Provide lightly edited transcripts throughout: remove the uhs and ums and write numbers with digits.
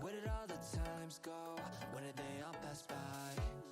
Where did all the times go? When did they all pass by?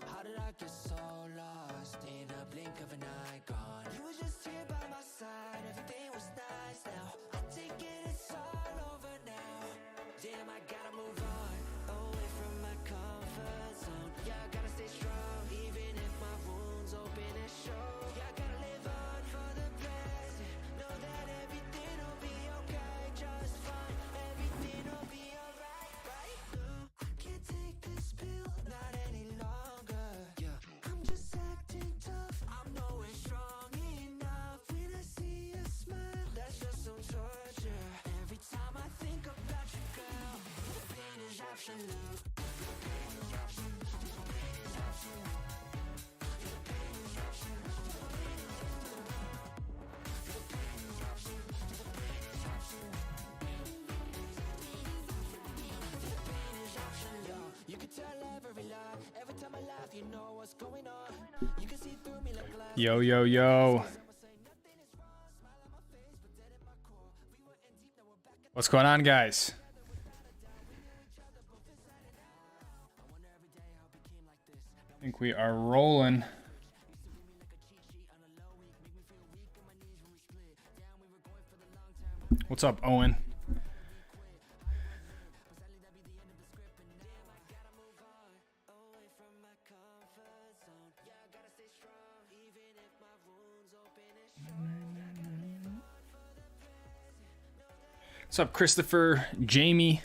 How did I get so lost in a blink of an eye gone? You were just here by my side, everything was nice. Now I take it, it's all over now. Damn, I gotta move on, away from my comfort zone. Yeah, I gotta stay strong, even if my wounds open and show. Yeah, I gotta live on for the present. Know that everything will be okay, just fine. Everything will be alright, right? No, I can't take this pill, not any longer. Yeah, I'm just acting tough, I'm nowhere strong enough. When I see a smile, that's just some torture. Every time I think about you, girl, the pain is absolute. The pain is absolute. The pain is absolute. The pain is absolute. The pain is absolute. The pain is absolute. The pain is absolute. The pain is absolute. You can tell every lie. Every time I laugh, you know what's going on. You can see through me like glass. Yo, yo, yo. What's going on, guys? I think we are rolling. What's up, Owen? What's up, Christopher, Jamie,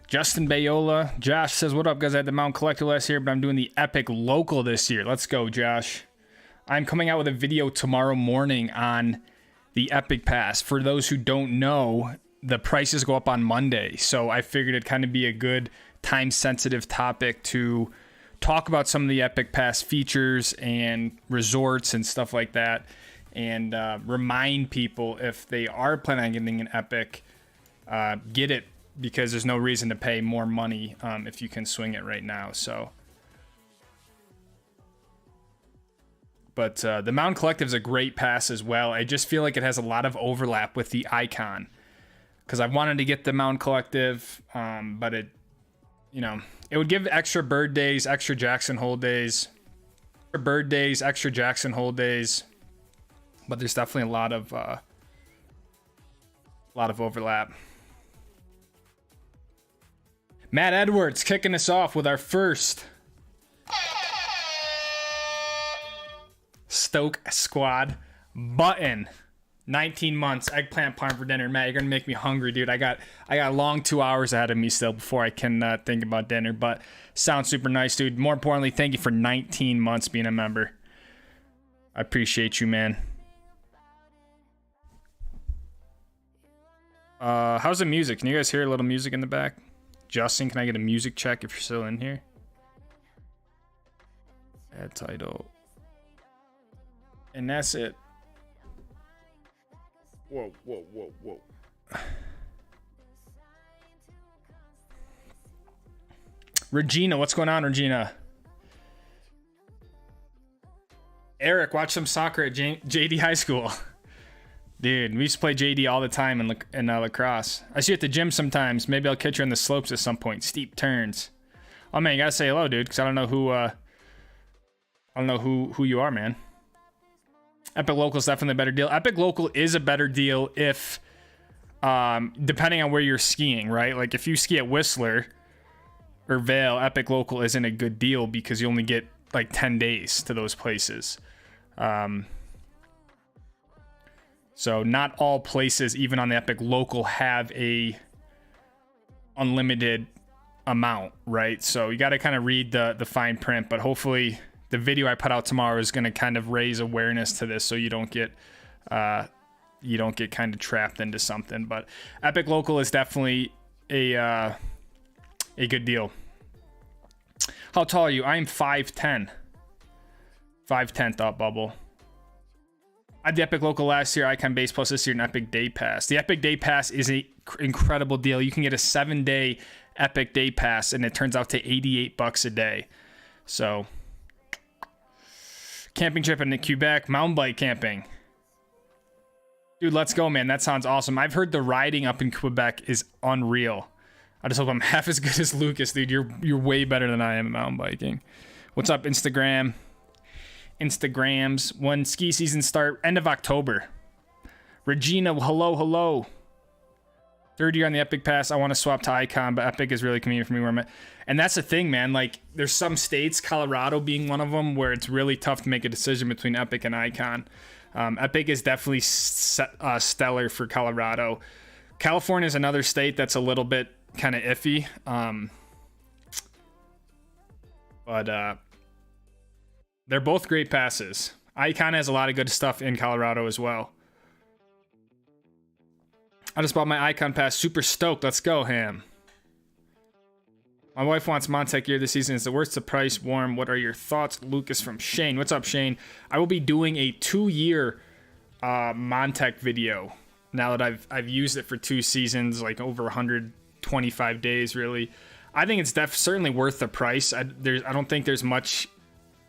Justin Bayola? Josh says, what up, guys? I had the Mount Collector last year, but I'm doing the Epic Local this year. Let's go, Josh. I'm coming out with a video tomorrow morning on the Epic Pass. For those who don't know, the prices go up on Monday, so I figured it'd kind of be a good time-sensitive topic to talk about some of the Epic Pass features and resorts and stuff like that, and remind people, if they are planning on getting an Epic, get it, because there's no reason to pay more money if you can swing it right now. So, but the Mountain Collective is a great pass as well. I just feel like it has a lot of overlap with the Ikon, because I wanted to get the Mountain Collective, but it, you know, it would give extra bird days, extra Jackson Hole days, extra Jackson Hole days. But there's definitely a lot of overlap. Matt Edwards kicking us off with our first Stoke squad button. 19 months, eggplant parm for dinner. Matt, you're gonna make me hungry, dude. I got a long 2 hours ahead of me still before I can think about dinner. But sounds super nice, dude. More importantly, thank you for 19 months being a member. I appreciate you, man. How's the music? Can you guys hear a little music in the back? Justin, can I get a music check if you're still in here? Add title. And that's it. Whoa, whoa, whoa, whoa. Regina, what's going on, Regina? Eric, watch some soccer at JD High School. Dude, we used to play JD all the time in lacrosse. I see you at the gym sometimes. Maybe I'll catch you on the slopes at some point. Steep turns. Oh man, you gotta say hello, dude, because I don't know who you are, man. Epic Local is definitely a better deal. Epic Local is a better deal if, depending on where you're skiing, right? Like if you ski at Whistler or Vail, Epic Local isn't a good deal because you only get like 10 days to those places. So not all places, even on the Epic Local, have a unlimited amount, right? So you got to kind of read the fine print, but hopefully the video I put out tomorrow is going to kind of raise awareness to this so you don't get kind of trapped into something. But Epic Local is definitely a good deal. How tall are you? I'm 5'10". 5'10", Thought Bubble. I had the Epic Local last year, Icon Base Plus this year, an Epic Day Pass. The Epic Day Pass is an incredible deal. You can get a 7-day Epic Day Pass, and it turns out to $88 a day. So, camping trip in Quebec, mountain bike camping. Dude, let's go, man. That sounds awesome. I've heard the riding up in Quebec is unreal. I just hope I'm half as good as Lucas, dude. You're way better than I am at mountain biking. What's up, Instagram? Instagrams. When ski season start? End of October. Regina, hello. Third year on the Epic Pass. I want to swap to Ikon, but Epic is really convenient for me where I'm at. And that's the thing, man. Like, there's some states, Colorado being one of them, where it's really tough to make a decision between Epic and Ikon. Epic is definitely stellar for Colorado. California is another state that's a little bit kind of iffy. But they're both great passes. Ikon has a lot of good stuff in Colorado as well. I just bought my Ikon pass. Super stoked. Let's go, Ham. My wife wants Montec gear this season. Is the worst the price? Warm. What are your thoughts? Lucas from Shane. What's up, Shane? I will be doing a 2-year Montec video now that I've used it for 2 seasons, like over 125 days, really. I think it's certainly worth the price. I don't think there's much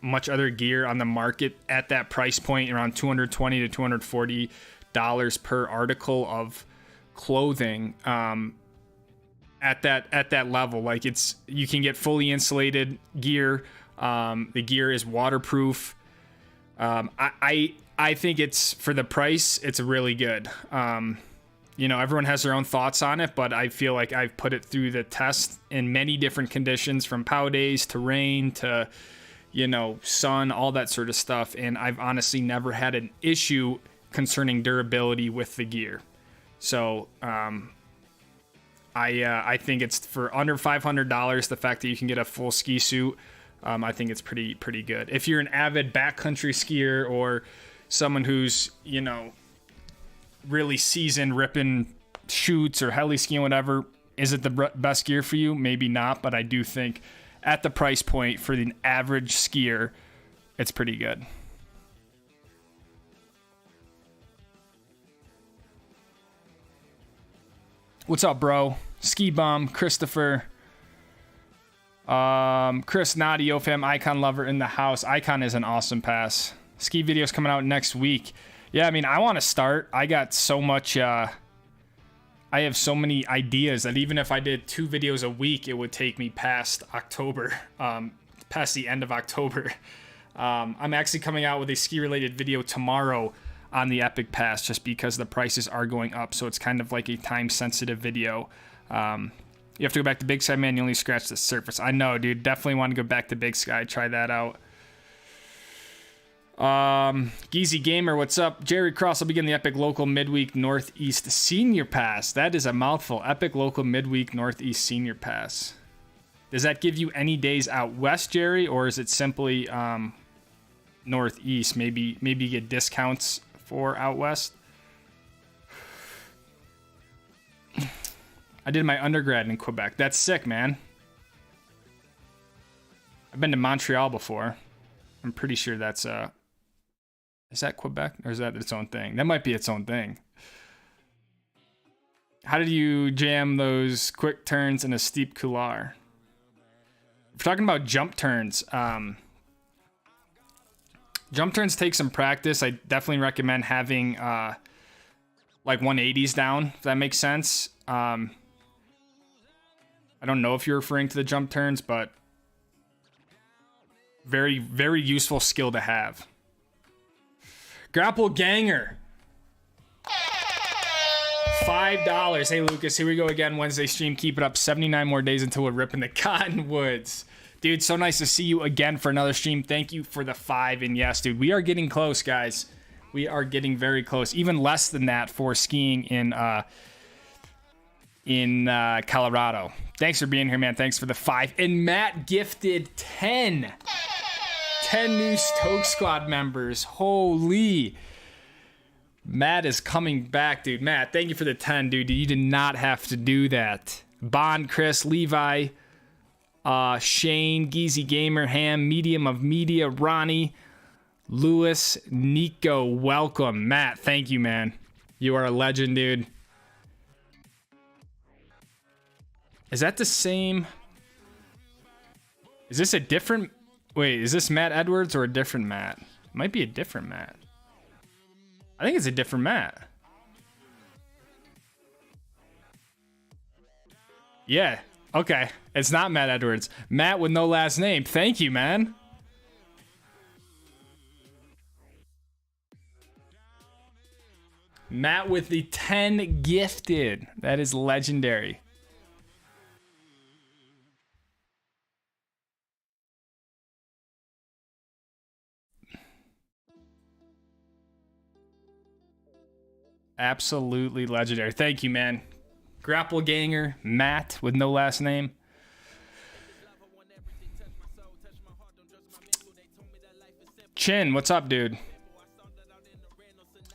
other gear on the market at that price point, around $220 to $240 per article of clothing at that level. Like, you can get fully insulated gear. The gear is waterproof. I think it's, for the price, it's really good. Everyone has their own thoughts on it, but I feel like I've put it through the test in many different conditions, from pow days to rain to, sun, all that sort of stuff. And I've honestly never had an issue concerning durability with the gear. So, I think it's, for under $500, the fact that you can get a full ski suit, I think it's pretty good. If you're an avid backcountry skier or someone who's, really seasoned, ripping shoots or heli skiing, whatever, is it the best gear for you? Maybe not, but I do think at the price point for the average skier, it's pretty good. What's up, bro? Ski Bum, Christopher, Chris, Naughty, OFAM, Ikon lover in the house. Ikon is an awesome pass. Ski videos coming out next week. Yeah, I mean, I want to start. I got so much, I have so many ideas that even if I did 2 videos a week, it would take me past October, past the end of October. I'm actually coming out with a ski-related video tomorrow on the Epic Pass, just because the prices are going up. So it's kind of like a time-sensitive video. You have to go back to Big Sky, man. You only scratch the surface. I know, dude. Definitely want to go back to Big Sky. Try that out. Geezy Gamer, what's up? Jerry Cross will begin the Epic Local Midweek Northeast Senior Pass. That is a mouthful. Epic Local Midweek Northeast Senior Pass. Does that give you any days out west, Jerry, or is it simply Northeast? Maybe you get discounts for out west. I did my undergrad in Quebec. That's sick, man. I've been to Montreal before. I'm pretty sure that's is that Quebec, or is that its own thing? That might be its own thing. How did you jam those quick turns in a steep couloir? If we're talking about jump turns, jump turns take some practice. I definitely recommend having like 180s down, if that makes sense. I don't know if you're referring to the jump turns, but very, very useful skill to have. Grapple Ganger, $5. Hey, Lucas, here we go again. Wednesday stream. Keep it up. 79 more days until we're ripping the cottonwoods. Dude, so nice to see you again for another stream. Thank you for the 5. And yes, dude, we are getting close, guys. We are getting very close. Even less than that for skiing in Colorado. Thanks for being here, man. Thanks for the 5. And Matt gifted 10. 10 new Stoke squad members. Holy. Matt is coming back, dude. Matt, thank you for the 10, dude. You did not have to do that. Bond, Chris, Levi, Shane, Geezy Gamer, Ham, Medium of Media, Ronnie, Lewis, Nico, welcome. Matt, thank you, man. You are a legend, dude. Is that the same? Is this a different... Wait, is this Matt Edwards or a different Matt? It might be a different Matt. I think it's a different Matt. Yeah. Okay. It's not Matt Edwards. Matt with no last name. Thank you, man. Matt with the 10 gifted. That is legendary. Absolutely legendary. Thank you, man. Grapple Ganger, Matt with no last name. Chin, what's up, dude?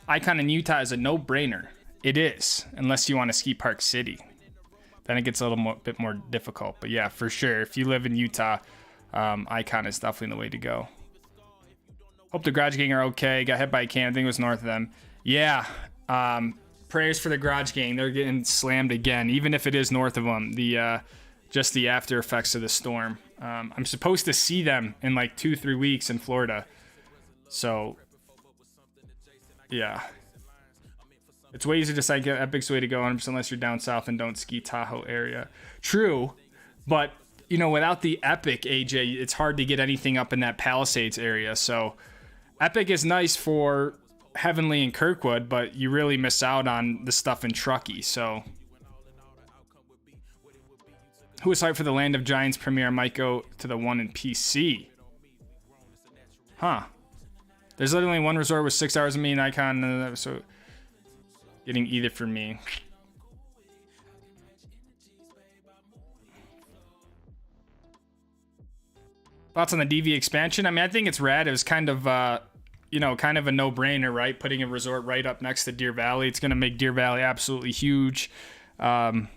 Ikon in Utah is a no-brainer. It is, unless you want to ski Park City. Then it gets a little bit more difficult. But yeah, for sure, if you live in Utah, Ikon is definitely the way to go. Hope the Garage Gang are okay. Got hit by a can. I think it was north of them. Yeah. Prayers for the Garage Gang. They're getting slammed again, even if it is north of them. Just the after effects of the storm. I'm supposed to see them in like 2-3 weeks in Florida. So, yeah. It's way easier to decide Epic's way to go 100% unless you're down south and don't ski Tahoe area. True, but, you know, without the Epic, AJ, it's hard to get anything up in that Palisades area. So, Epic is nice for Heavenly and Kirkwood, but you really miss out on the stuff in Truckee. So, who is hyped for the Land of Giants premiere? I might go to the one in PC. Huh. There's literally one resort with 6 hours of me and Ikon, so getting either for me. Thoughts on the DV expansion? I mean, I think it's rad. It was kind of, kind of a no-brainer, right? Putting a resort right up next to Deer Valley. It's going to make Deer Valley absolutely huge. I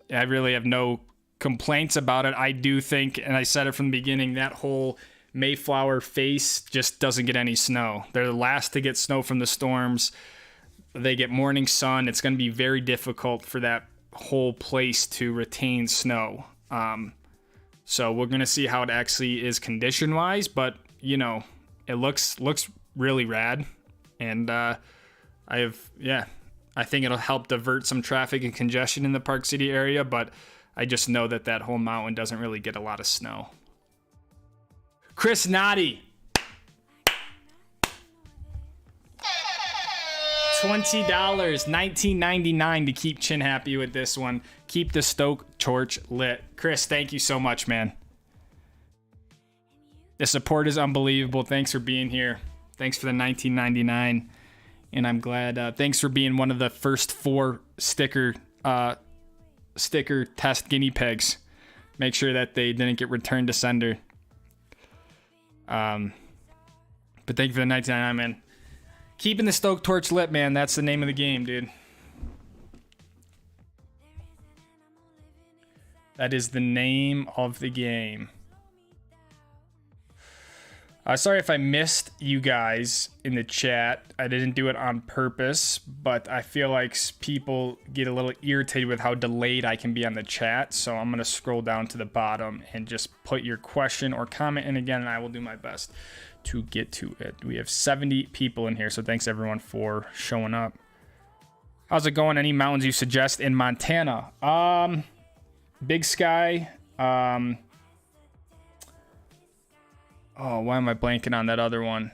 really have no complaints about it. I do think, and I said it from the beginning, that whole Mayflower face just doesn't get any snow. They're the last to get snow from the storms. They get morning sun. It's going to be very difficult for that whole place to retain snow. So we're going to see how it actually is condition-wise, but, you know, it looks really rad. And I think it'll help divert some traffic and congestion in the Park City area, but I just know that whole mountain doesn't really get a lot of snow. Chris Noddy. $20, $19.99 to keep Chin happy with this one. Keep the Stoke torch lit. Chris, thank you so much, man. The support is unbelievable. Thanks for being here. Thanks for the $19.99. And I'm glad. Thanks for being one of the first 4 sticker test guinea pigs. Make sure that they didn't get returned to sender. But thank you for the $19.99, man. Keeping the Stoke torch lit, man. That's the name of the game, dude. That is the name of the game. Sorry if I missed you guys in the chat. I didn't do it on purpose, but I feel like people get a little irritated with how delayed I can be on the chat. So I'm going to scroll down to the bottom and just put your question or comment in again, and I will do my best to get to it. We have 70 people in here, so thanks everyone for showing up. How's it going? Any mountains you suggest in Montana? Big Sky. Oh, why am I blanking on that other one?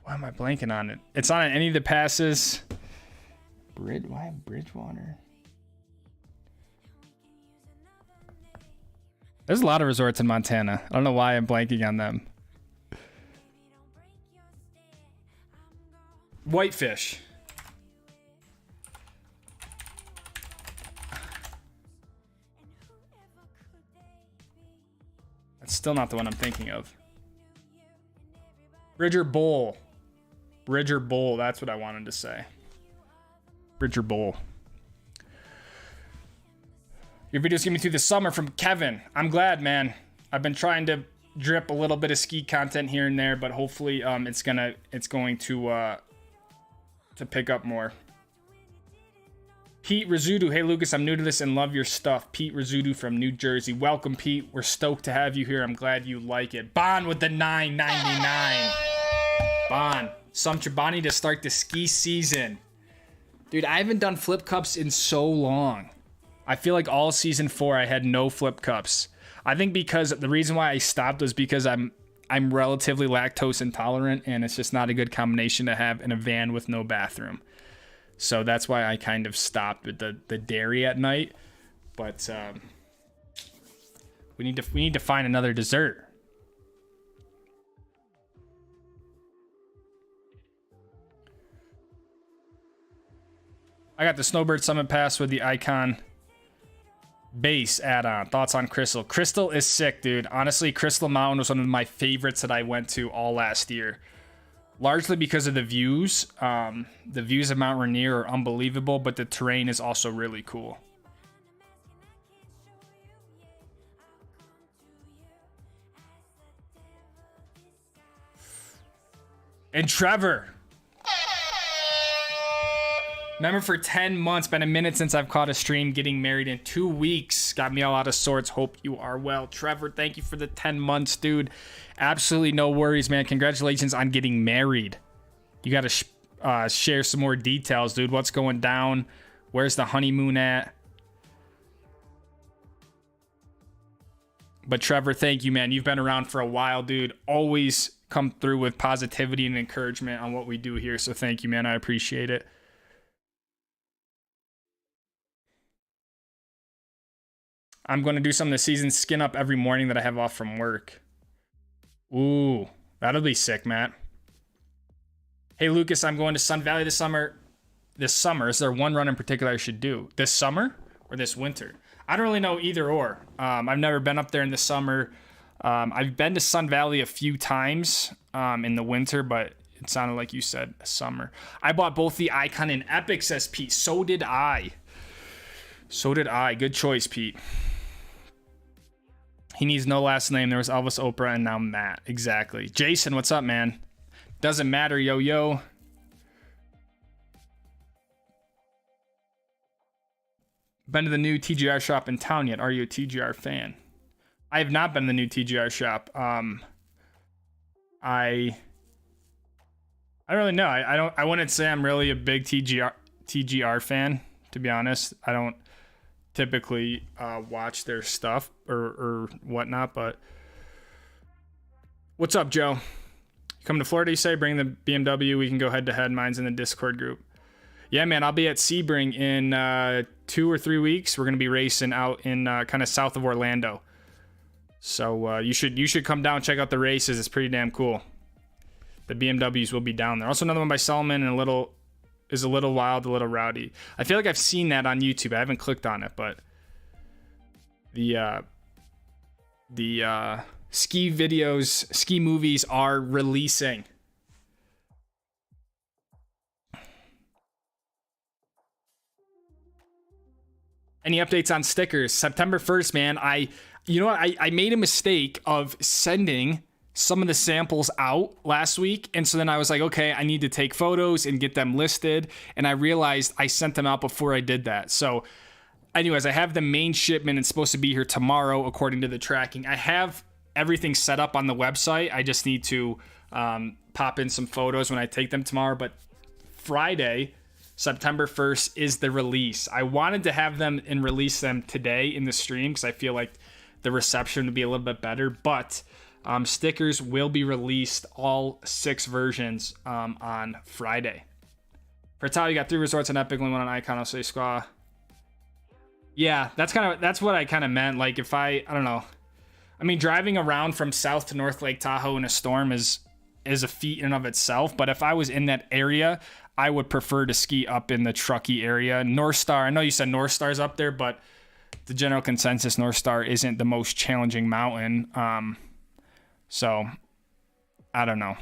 Why am I blanking on it? It's not on any of the passes. Why Bridgewater? There's a lot of resorts in Montana. I don't know why I'm blanking on them. Whitefish. That's still not the one I'm thinking of. Bridger Bowl. Bridger Bowl. That's what I wanted to say. Bridger Bowl. Your videos get me through the summer from Kevin. I'm glad, man. I've been trying to drip a little bit of ski content here and there, but hopefully it's going to pick up more. Pete Rizzuto. Hey, Lucas, I'm new to this and love your stuff. Pete Rizzuto from New Jersey. Welcome, Pete. We're stoked to have you here. I'm glad you like it. Bond with the $9.99. Bond. some Chobani to start the ski season. Dude, I haven't done flip cups in so long. I feel like all season 4 I had no flip cups. I think because the reason why I stopped was because I'm relatively lactose intolerant, and it's just not a good combination to have in a van with no bathroom. So that's why I kind of stopped with the dairy at night. But we need to find another dessert. I got the Snowbird Summit Pass with the Ikon base add-on. Thoughts on Crystal? Crystal is sick, dude. Honestly, Crystal Mountain was one of my favorites that I went to all last year. Largely because of the views. The views of Mount Rainier are unbelievable, but the terrain is also really cool. And Trevor. Remember, for 10 months, been a minute since I've caught a stream. Getting married in 2 weeks. Got me all out of sorts. Hope you are well. Trevor, thank you for the 10 months, dude. Absolutely no worries, man. Congratulations on getting married. You got to share some more details, dude. What's going down? Where's the honeymoon at? But Trevor, thank you, man. You've been around for a while, dude. Always come through with positivity and encouragement on what we do here. So thank you, man. I appreciate it. I'm going to do some of the season skin up every morning that I have off from work. Ooh, that'll be sick, Matt. Hey, Lucas, I'm going to Sun Valley this summer. This summer, is there one run in particular I should do? This summer or this winter? I don't really know either or. I've never been up there in the summer. I've been to Sun Valley a few times in the winter, but it sounded like you said summer. I bought both the Ikon and Epic, says Pete. So did I. So did I. Good choice, Pete. He needs no last name. There was Elvis, Oprah, and now Matt. Exactly. Jason, what's up, man? Doesn't matter, yo. Been to the new TGR shop in town yet? Are you a TGR fan? I have not been to the new TGR shop. I don't really know. I wouldn't say I'm really a big TGR fan, to be honest. I don't typically watch their stuff or whatnot, but what's up, Joe? You come to Florida, you say? Bring the BMW. We can go head to head. Mine's in the Discord group. Yeah, man, I'll be at Sebring in 2 or 3 weeks. We're gonna be racing out in kind of south of Orlando. So you should come down and check out the races. It's pretty damn cool. The BMWs will be down there. Also, another one by Solomon and a little wild, a little rowdy. I feel like I've seen that on YouTube. I haven't clicked on it, but the ski videos, ski movies are releasing. Any updates on stickers? September 1st, man. I made a mistake of sending some of the samples out last week, and so then I was like, okay, I need to take photos and get them listed, and I realized I sent them out before I did that. So anyways, I have the main shipment. It's supposed to be here tomorrow according to the tracking. I have everything set up on the website. I just need to pop in some photos when I take them tomorrow. But Friday, September 1st is the release. I wanted to have them and release them today in the stream because I feel like the reception would be a little bit better, but stickers will be released, all 6 versions, on Friday. For Tal, you got 3 resorts on Epic, only one on Ikon. I'll say Squaw. Yeah, that's what I kind of meant. Like, if I don't know. I mean, driving around from south to North Lake Tahoe in a storm is a feat in and of itself. But if I was in that area, I would prefer to ski up in the Truckee area. North Star, I know you said North Star's up there, but the general consensus, North Star isn't the most challenging mountain. So, I don't know.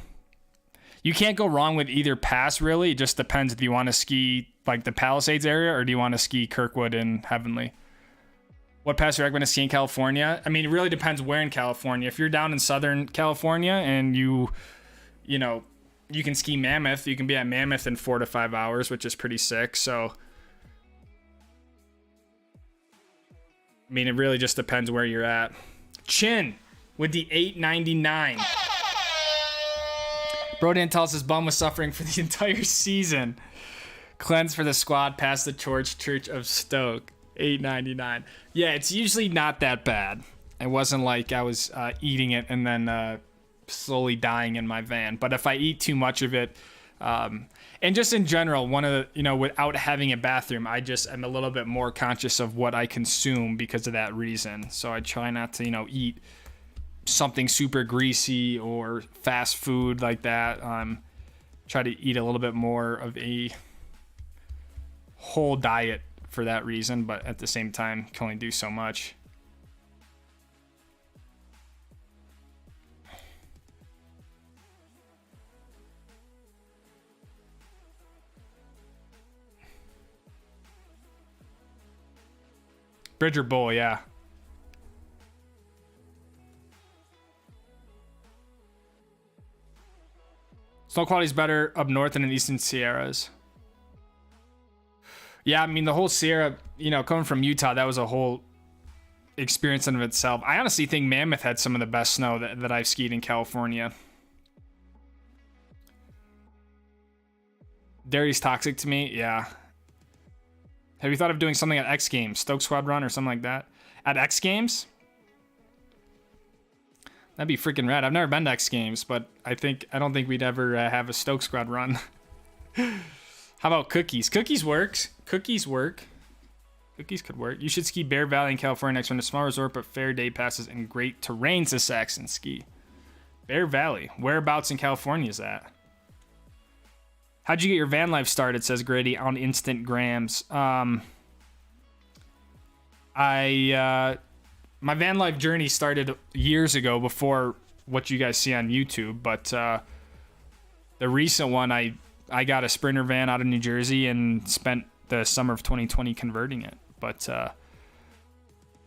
You can't go wrong with either pass, really. It just depends if you want to ski like the Palisades area or do you want to ski Kirkwood and Heavenly. What pass do you recommend to ski in California? I mean, it really depends where in California. If you're down in Southern California and you can ski Mammoth, you can be at Mammoth in 4 to 5 hours, which is pretty sick. So, I mean, it really just depends where you're at. Chin with the $8.99. Bro didn't tell us his bum was suffering for the entire season. Cleanse for the squad past the torch Church of Stoke. $8.99. Yeah, it's usually not that bad. It wasn't like I was eating it and then slowly dying in my van. But if I eat too much of it, and just in general, one of the, you know, without having a bathroom, I just am a little bit more conscious of what I consume because of that reason. So I try not to, you know, eat something super greasy or fast food like that. Try to eat a little bit more of a whole diet for that reason, but at the same time, can only do so much. Bridger Bowl, yeah. Snow quality is better up north than in the Eastern Sierras. Yeah, I mean, the whole Sierra, you know, coming from Utah, that was a whole experience in of itself. I honestly think Mammoth had some of the best snow that I've skied in California. Dairy's toxic to me, yeah. Have you thought of doing something at X Games? Stoke Squad Run or something like that? At X Games? That'd be freaking rad. I've never been to X Games, but I don't think we'd ever have a Stoke Squad Run. How about cookies? Cookies works. Cookies work. Cookies could work. You should ski Bear Valley in California next one. A small resort, but fair day passes and great terrain to Saxon ski. Bear Valley. Whereabouts in California is that? How'd you get your van life started, says Grady on Instant Grams. My van life journey started years ago before what you guys see on YouTube, but the recent one, I got a Sprinter van out of New Jersey and spent the summer of 2020 converting it. But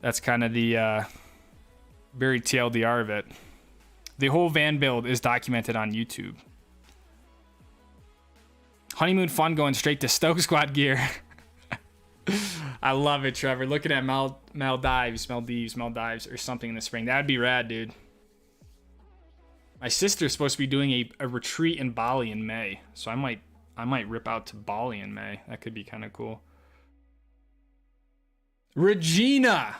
that's kind of the very TLDR of it. The whole van build is documented on YouTube. Honeymoon fun going straight to Stoke Squad gear. I love it, Trevor. Looking at Maldives or something in the spring. That'd be rad, dude. My sister's supposed to be doing a retreat in Bali in May, so I might rip out to Bali in May. That could be kind of cool. Regina!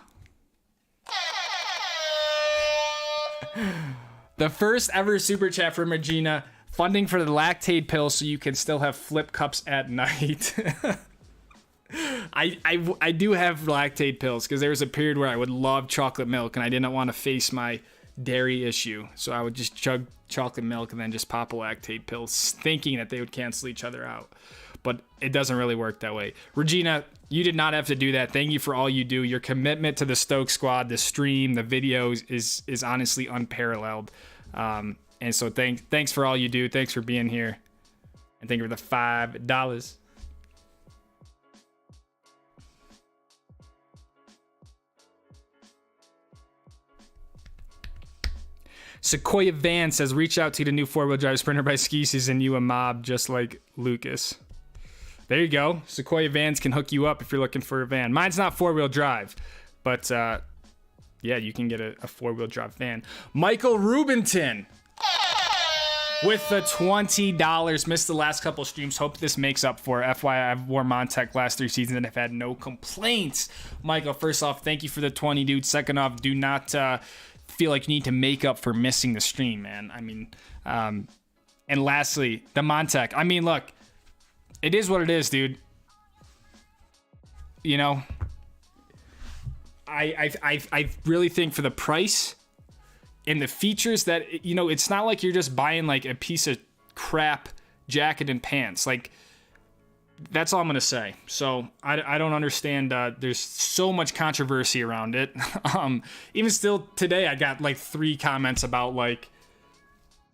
The first ever super chat from Regina. Funding for the lactate pill so you can still have flip cups at night. I do have lactate pills because there was a period where I would love chocolate milk and I didn't want to face my dairy issue. So I would just chug chocolate milk and then just pop a lactate pill thinking that they would cancel each other out. But it doesn't really work that way. Regina, you did not have to do that. Thank you for all you do. Your commitment to the Stoke Squad, the stream, the videos is honestly unparalleled. And so thanks for all you do. Thanks for being here. And thank you for the $5. Sequoia Van says, reach out to the new 4-wheel drive Sprinter by Ski Season, you a mob just like Lucas. There you go. Sequoia Vans can hook you up if you're looking for a van. Mine's not 4-wheel drive, but yeah, you can get a 4-wheel drive van. Michael Rubinton with the $20. Missed the last couple streams. Hope this makes up for it. FYI, I've worn Montec last 3 seasons and I've had no complaints. Michael, first off, thank you for the 20, dude. Second off, do not feel like you need to make up for missing the stream, man. I mean, and lastly, the Montec. I mean, look, it is what it is, dude. You know, I really think for the price and the features that, you know, it's not like you're just buying like a piece of crap jacket and pants. Like, that's all I'm going to say. So I don't understand. There's so much controversy around it. Even still today, I got like 3 comments about like,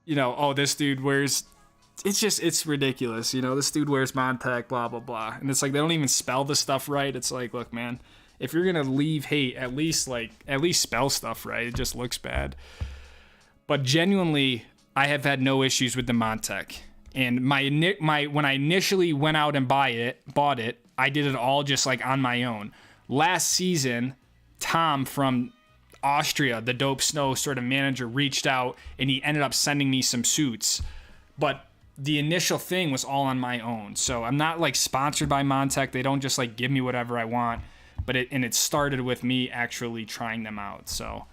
you know, oh, this dude wears, it's ridiculous. You know, this dude wears Montec, blah, blah, blah. And it's like, they don't even spell the stuff right. It's like, look, man, if you're going to leave hate, at least spell stuff right. It just looks bad. But genuinely, I have had no issues with the Montec. And my when I initially went out and bought it, I did it all just like on my own. Last season, Tom from Austria, the Dope Snow sort of manager, reached out and he ended up sending me some suits. but the initial thing was all on my own. So I'm not like sponsored by Montech. They don't just like give me whatever I want, but it started with me actually trying them out. So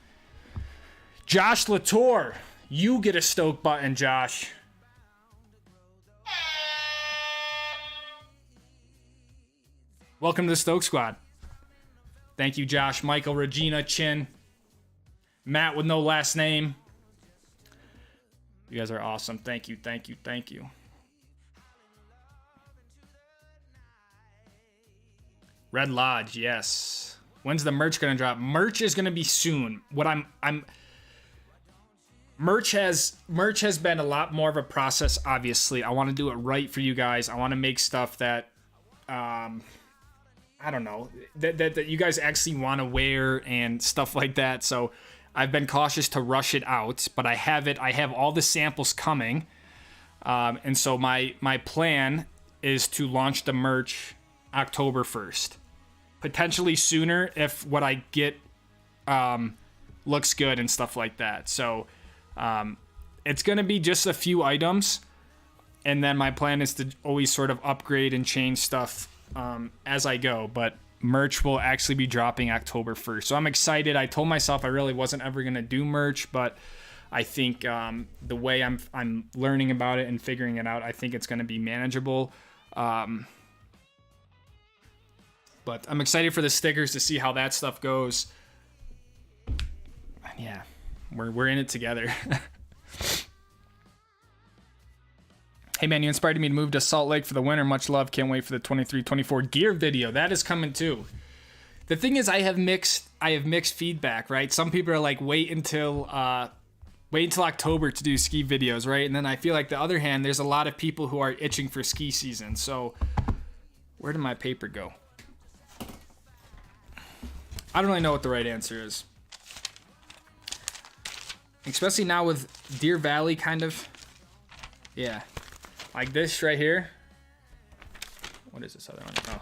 Josh Latour, you get a Stoke button, Josh. Welcome to the Stoke Squad. Thank you, Josh, Michael, Regina, Chin, Matt with no last name. You guys are awesome. Thank you, thank you, thank you. Red Lodge, yes. When's the merch gonna drop? Merch is gonna be soon. Merch has been a lot more of a process. Obviously, I want to do it right for you guys. I want to make stuff that, I don't know, that you guys actually want to wear and stuff like that. So I've been cautious to rush it out, but I have all the samples coming. And so my plan is to launch the merch October 1st. Potentially sooner if what I get looks good and stuff like that. So it's going to be just a few items. And then my plan is to always sort of upgrade and change stuff as I go. But merch will actually be dropping October 1st. So I'm excited. I told myself I really wasn't ever going to do merch, but I think the way I'm learning about it and figuring it out, I think it's going to be manageable. But I'm excited for the stickers to see how that stuff goes. And yeah, we're in it together. Hey man, you inspired me to move to Salt Lake for the winter. Much love. Can't wait for the 23-24 gear video. That is coming too. The thing is, I have mixed feedback, right? Some people are like, wait until October to do ski videos, right? And then I feel like the other hand, there's a lot of people who are itching for ski season. So where did my paper go? I don't really know what the right answer is. Especially now with Deer Valley kind of, yeah. Like this right here. What is this other one? Oh.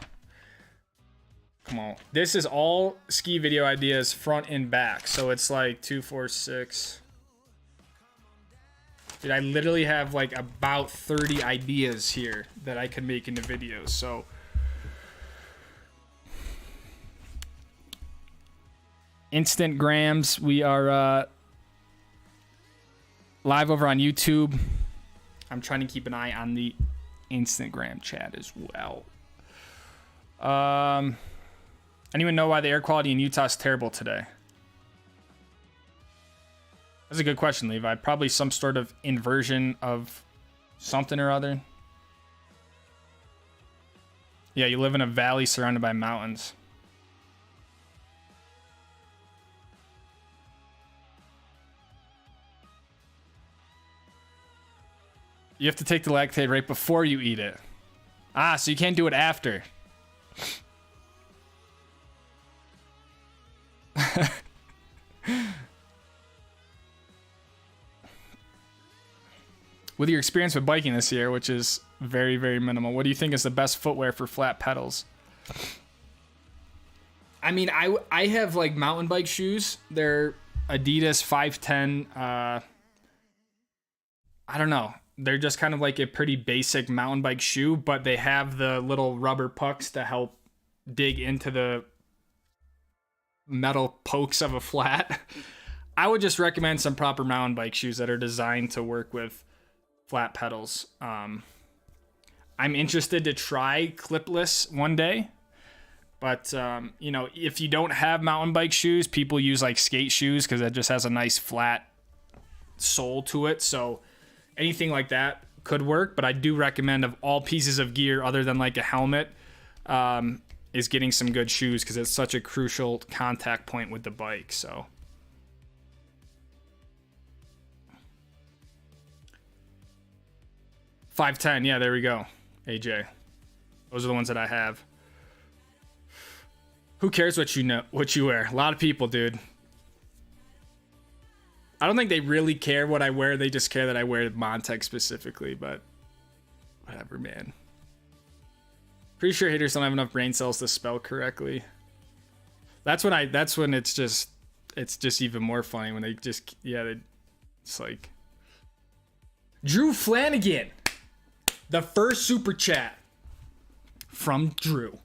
Come on. This is all ski video ideas front and back. So it's like 2, 4, 6. Dude, I literally have like about 30 ideas here that I could make into videos. So Instant Grams, we are live over on YouTube. I'm trying to keep an eye on the Instagram chat as well. Anyone know why the air quality in Utah is terrible today? That's a good question, Levi. Probably some sort of inversion of something or other. Yeah, you live in a valley surrounded by mountains. You have to take the Lactaid right before you eat it. Ah, so you can't do it after. With your experience with biking this year, which is very, very minimal, what do you think is the best footwear for flat pedals? I mean, I have like mountain bike shoes. They're Adidas 510. I don't know. They're just kind of like a pretty basic mountain bike shoe, but they have the little rubber pucks to help dig into the metal pokes of a flat. I would just recommend some proper mountain bike shoes that are designed to work with flat pedals. I'm interested to try clipless one day, but you know, if you don't have mountain bike shoes, people use like skate shoes because that just has a nice flat sole to it. So anything like that could work, but I do recommend of all pieces of gear other than like a helmet is getting some good shoes because it's such a crucial contact point with the bike. So $510, yeah, there we go. AJ, those are the ones that I have. Who cares what you wear? A lot of people, dude. I don't think they really care what I wear. They just care that I wear Montech specifically, but whatever, man. Pretty sure haters don't have enough brain cells to spell correctly. That's when it's just even more funny when they just, yeah, it's like, Drew Flanagan. The first super chat from Drew.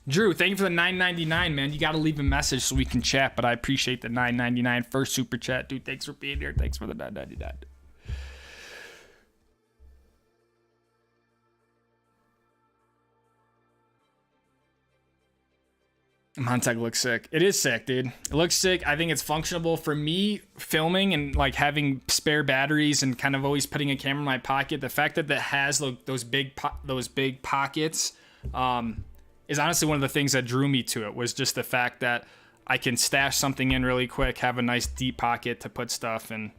Drew, thank you for the $9.99, man. You got to leave a message so we can chat, but I appreciate the $9.99 first super chat. Dude, thanks for being here. Thanks for the $9.99. Montec looks sick. It is sick, dude. It looks sick. I think it's functional for me filming and like having spare batteries and kind of always putting a camera in my pocket. The fact that it has those big pockets is honestly one of the things that drew me to it, was just the fact that I can stash something in really quick, have a nice deep pocket to put stuff and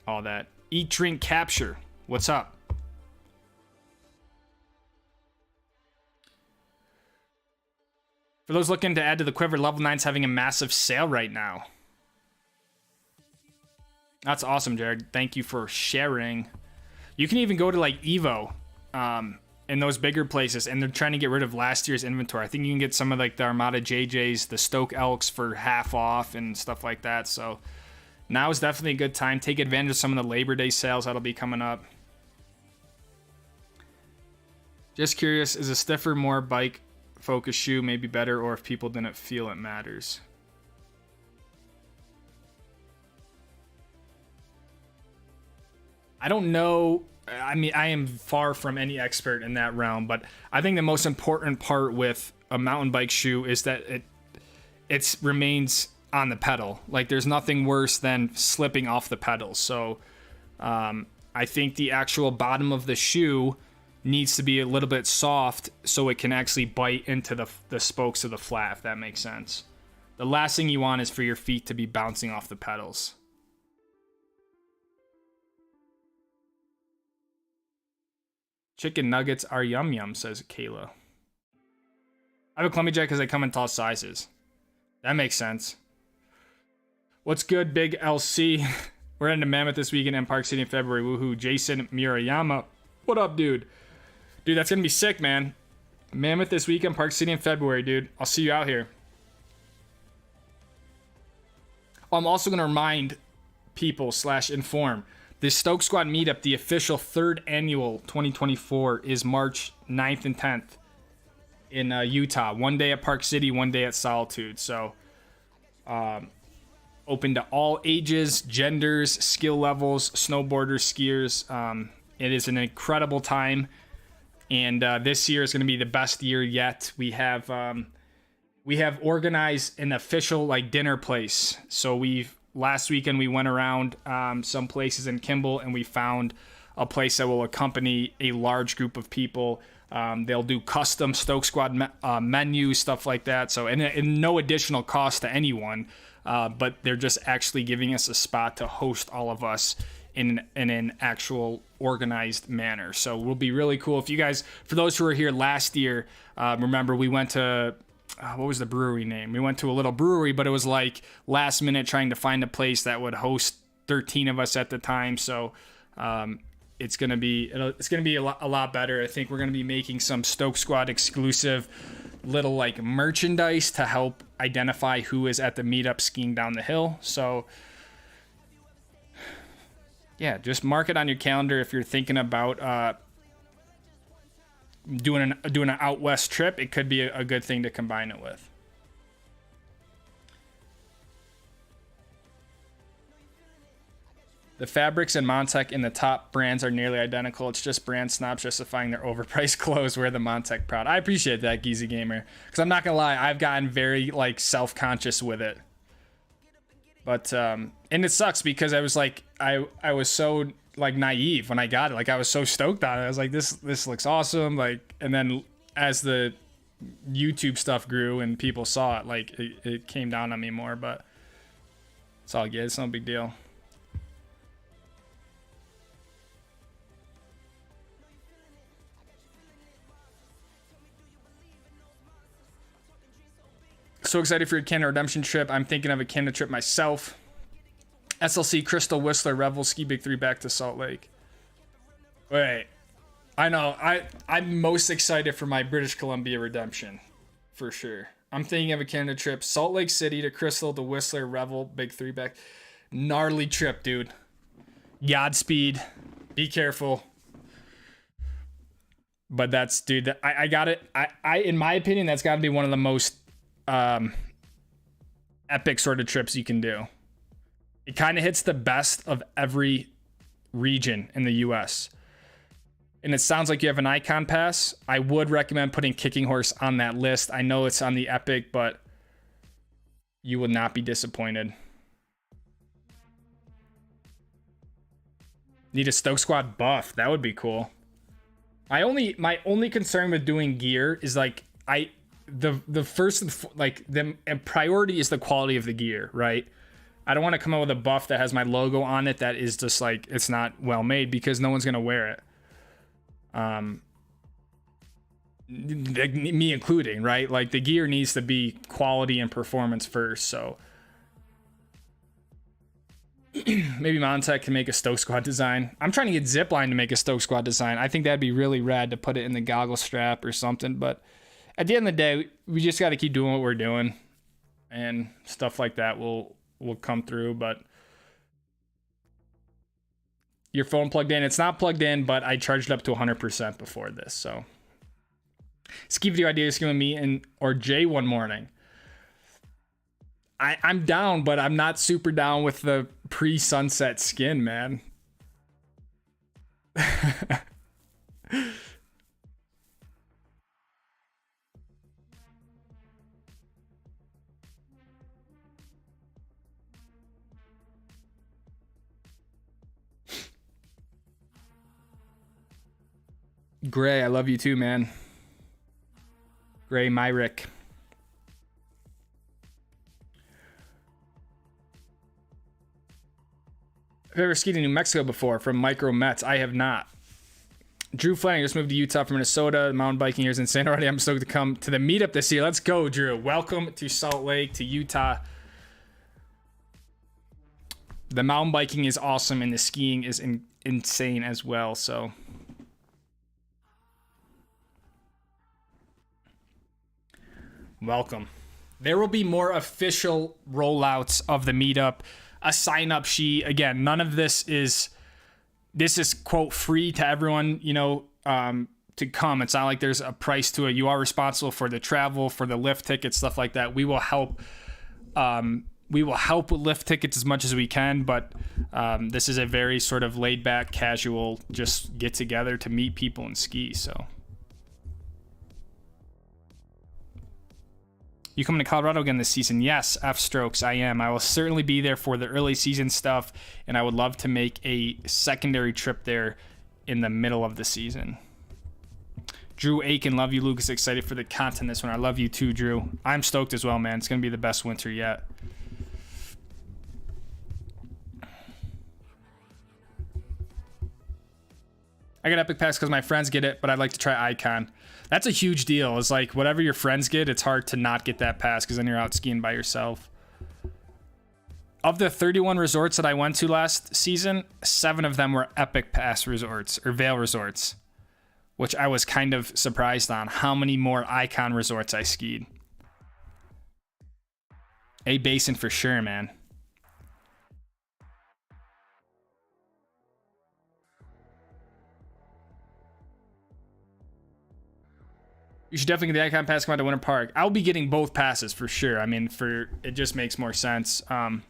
all that. Eat, drink, capture. What's up? For those looking to add to the quiver, Level 9's having a massive sale right now. That's awesome, Jared. Thank you for sharing. You can even go to like Evo in those bigger places, and they're trying to get rid of last year's inventory. I think you can get some of like the Armada JJs, the Stoke Elks for half off and stuff like that. So now is definitely a good time. Take advantage of some of the Labor Day sales that'll be coming up. Just curious, is a stiffer, more bike focus shoe maybe better, or if people didn't feel it matters? I don't know. I mean, I am far from any expert in that realm, but I think the most important part with a mountain bike shoe is that it remains on the pedal. Like, there's nothing worse than slipping off the pedals. So I think the actual bottom of the shoe needs to be a little bit soft so it can actually bite into the spokes of the flat, if that makes sense. The last thing you want is for your feet to be bouncing off the pedals. Chicken nuggets are yum yum, says Kayla. I have a Columbia jacket because they come in tall sizes. That makes sense. What's good, Big LC? We're heading to Mammoth this weekend in Park City in February. Woohoo. Jason Murayama. What up, dude? Dude, that's going to be sick, man. Mammoth this weekend, Park City in February, dude. I'll see you out here. I'm also going to remind people / inform. The Stoke Squad meetup, the official 3rd annual 2024, is March 9th and 10th in Utah. One day at Park City, one day at Solitude. So, open to all ages, genders, skill levels, snowboarders, skiers. It is an incredible time. And this year is going to be the best year yet. We have organized an official like dinner place. So last weekend we went around some places in Kimball, and we found a place that will accompany a large group of people. They'll do custom Stoke Squad menus, stuff like that. So and no additional cost to anyone, but they're just actually giving us a spot to host all of us in an actual organized manner. So it will be really cool. If you guys, for those who were here last year, remember we went to, what was the brewery name? We went to a little brewery, but it was like last minute trying to find a place that would host 13 of us at the time. So it's going to be a lot better. I think we're going to be making some Stoke Squad exclusive little like merchandise to help identify who is at the meetup skiing down the hill. So yeah, just mark it on your calendar if you're thinking about doing an out west trip. It could be a good thing to combine it with. The fabrics in Montec in the top brands are nearly identical. It's just brand snobs justifying their overpriced clothes. Wear the Montec proud. I appreciate that, Geezy Gamer. Because I'm not going to lie, I've gotten very like self-conscious with it. But, and it sucks because I was like, I was so like naive when I got it. Like I was so stoked on it. I was like, this looks awesome. Like, and then as the YouTube stuff grew and people saw it, like it came down on me more, but it's all good. It's no big deal. So excited for your Canada Redemption trip. I'm thinking of a Canada trip myself. SLC, Crystal, Whistler, Revel, Ski Big 3 back to Salt Lake. Wait. I know. I'm most excited for my British Columbia Redemption. For sure. I'm thinking of a Canada trip. Salt Lake City to Crystal to Whistler, Revel, Big 3 back. gnarly trip, dude. Godspeed. Be careful. But that's, dude, I got it. I in my opinion, that's got to be one of the most epic sort of trips you can do. It kind of hits the best of every region in the US. And it sounds like you have an Ikon pass. I would recommend putting Kicking Horse on that list. I know it's on the Epic, but you will not be disappointed. Need a Stoke Squad buff. That would be cool. My only concern with doing gear is like the first, like, the priority is the quality of the gear, right? I don't want to come out with a buff that has my logo on it that is just like, it's not well made, because no one's gonna wear it. Me including, right? Like, the gear needs to be quality and performance first. So maybe Montec can make a Stoke Squad design. I'm trying to get Zipline to make a Stoke Squad design. I think that'd be really rad to put it in the goggle strap or something. But at the end of the day, we just got to keep doing what we're doing, and stuff like that will come through. But your phone plugged in? It's not plugged in, but I charged up to 100% before this. So ski video ideas giving me or Jay one morning. I'm down, but I'm not super down with the pre-sunset skin, man. Gray, I love you too, man. Gray Myrick. I've ever skied in New Mexico before from Micro Mets. I have not. Drew Flanning just moved to Utah from Minnesota. Mountain biking here is insane already. I'm stoked to come to the meetup this year. Let's go, Drew. Welcome to Salt Lake, to Utah. The mountain biking is awesome, and the skiing is insane as well. So welcome. There will be more official rollouts of the meetup. A sign-up sheet. Again, none of this is quote free to everyone, to come. It's not like there's a price to it. You are responsible for the travel, for the lift tickets, stuff like that. We will help with lift tickets as much as we can, but this is a very sort of laid back, casual, just get together to meet people and ski. So you coming to Colorado again this season? Yes, F Strokes, I am. I will certainly be there for the early season stuff, and I would love to make a secondary trip there in the middle of the season. Drew Aiken, love you, Lucas. Excited for the content this one. I love you too, Drew. I'm stoked as well, man. It's going to be the best winter yet. I got Epic Pass because my friends get it, but I'd like to try Ikon. That's a huge deal. It's like whatever your friends get, it's hard to not get that pass because then you're out skiing by yourself. Of the 31 resorts that I went to last season, 7 of them were Epic Pass resorts or Vail resorts, which I was kind of surprised on how many more Ikon resorts I skied. A Basin for sure, man. You should definitely get the Icon Pass, come out to Winter Park. I'll be getting both passes for sure. I mean, it just makes more sense. I'll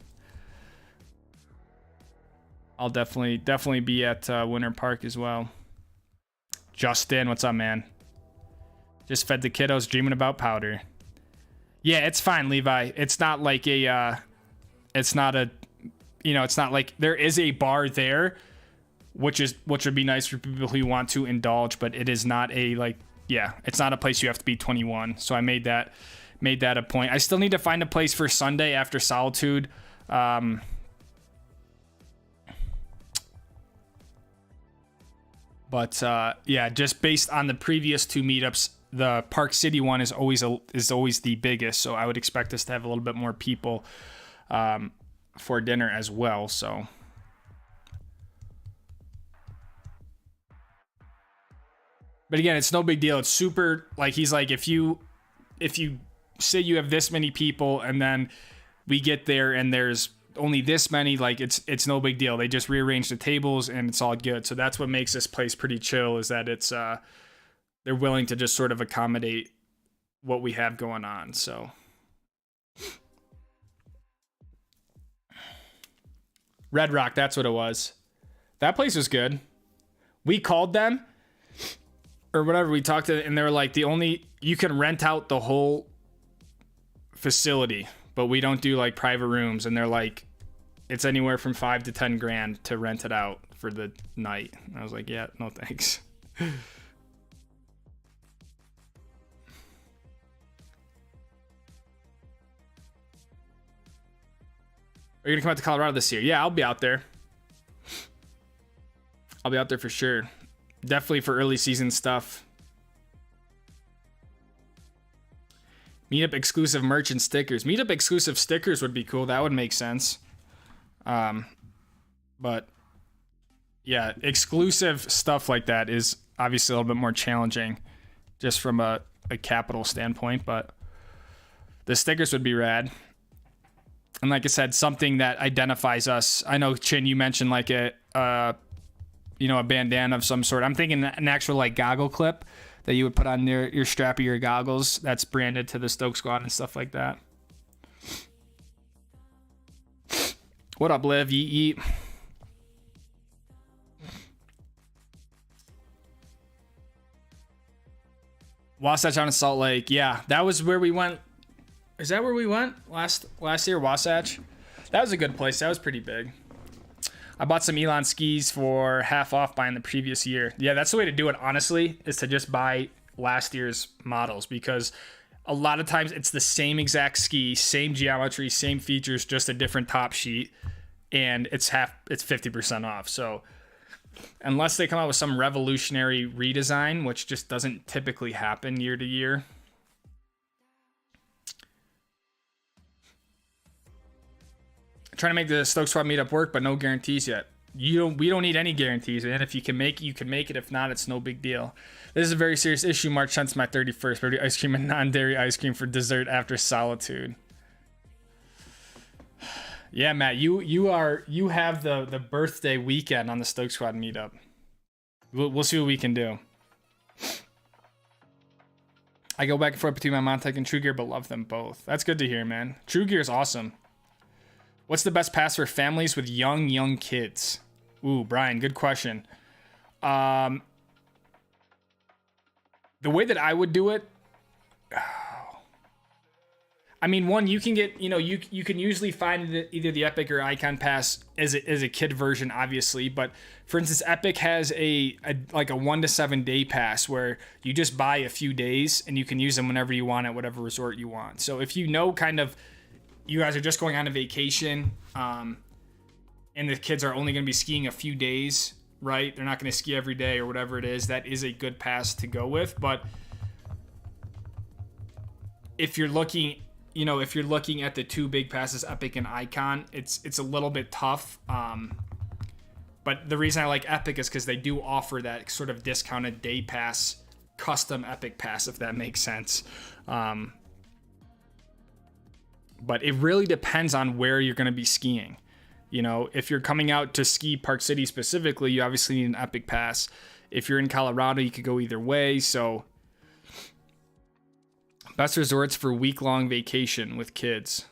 definitely be at Winter Park as well. Justin, what's up, man? Just fed the kiddos, dreaming about powder. Yeah, it's fine, Levi. It's not like it's not like there is a bar there, which would be nice for people who want to indulge, but it is not it's not a place you have to be 21. So I made that a point. I still need to find a place for Sunday after Solitude. But just based on the previous 2 meetups, the Park City one is always the biggest. So I would expect us to have a little bit more people for dinner as well. So. But again, it's no big deal. It's super, like, he's like, if you say you have this many people and then we get there and there's only this many, like it's no big deal. They just rearrange the tables and it's all good. So that's what makes this place pretty chill, is that it's they're willing to just sort of accommodate what we have going on. So Red Rock, that's what it was. That place was good. We called them or whatever, we talked to, and they were like, you can rent out the whole facility, but we don't do like private rooms. And they're like, it's anywhere from $5 to $10,000 to rent it out for the night. And I was like, yeah, no thanks. Are you gonna come out to Colorado this year? Yeah, I'll be out there. I'll be out there for sure. Definitely for early season stuff. Meetup exclusive merch and stickers. Meetup exclusive stickers would be cool. That would make sense. But yeah, exclusive stuff like that is obviously a little bit more challenging just from a capital standpoint, but the stickers would be rad. And like I said, something that identifies us. I know, Chin, you mentioned like a bandana of some sort. I'm thinking an actual like goggle clip that you would put on your strap of your goggles that's branded to the Stoke Squad and stuff like that. What up, Liv? Yeet. Wasatch on Salt Lake. Yeah, that was where we went. Is that where we went last year, Wasatch? That was a good place. That was pretty big. I bought some Elon skis for half off buying the previous year. Yeah, that's the way to do it, honestly, is to just buy last year's models, because a lot of times it's the same exact ski, same geometry, same features, just a different top sheet, and it's 50% off. So unless they come out with some revolutionary redesign, which just doesn't typically happen year to year. Trying to make the Stoke Squad meetup work, but no guarantees yet. We don't need any guarantees, and if you can make it, you can make it. If not, it's no big deal. This is a very serious issue. March 10th, my 31st. Birthday ice cream and non-dairy ice cream for dessert after solitude. Yeah, Matt, you have the birthday weekend on the Stoke Squad meetup. We'll see what we can do. I go back and forth between my Montec and True Gear, but love them both. That's good to hear, man. True Gear is awesome. What's the best pass for families with young kids? Ooh, Brian, good question. The way that I would do it, I mean, one, you can get, you can usually find either the Epic or Ikon pass as a kid version, obviously. But for instance, Epic has a 1 to 7 day pass where you just buy a few days and you can use them whenever you want at whatever resort you want. So if kind of, you guys are just going on a vacation, and the kids are only going to be skiing a few days, right? They're not going to ski every day or whatever it is. That is a good pass to go with. But if you're looking at the two big passes, Epic and Ikon, it's a little bit tough. But the reason I like Epic is because they do offer that sort of discounted day pass, custom Epic pass, if that makes sense. But it really depends on where you're going to be skiing. If you're coming out to ski Park City specifically, you obviously need an Epic pass. If you're in Colorado, you could go either way. So best resorts for week-long vacation with kids.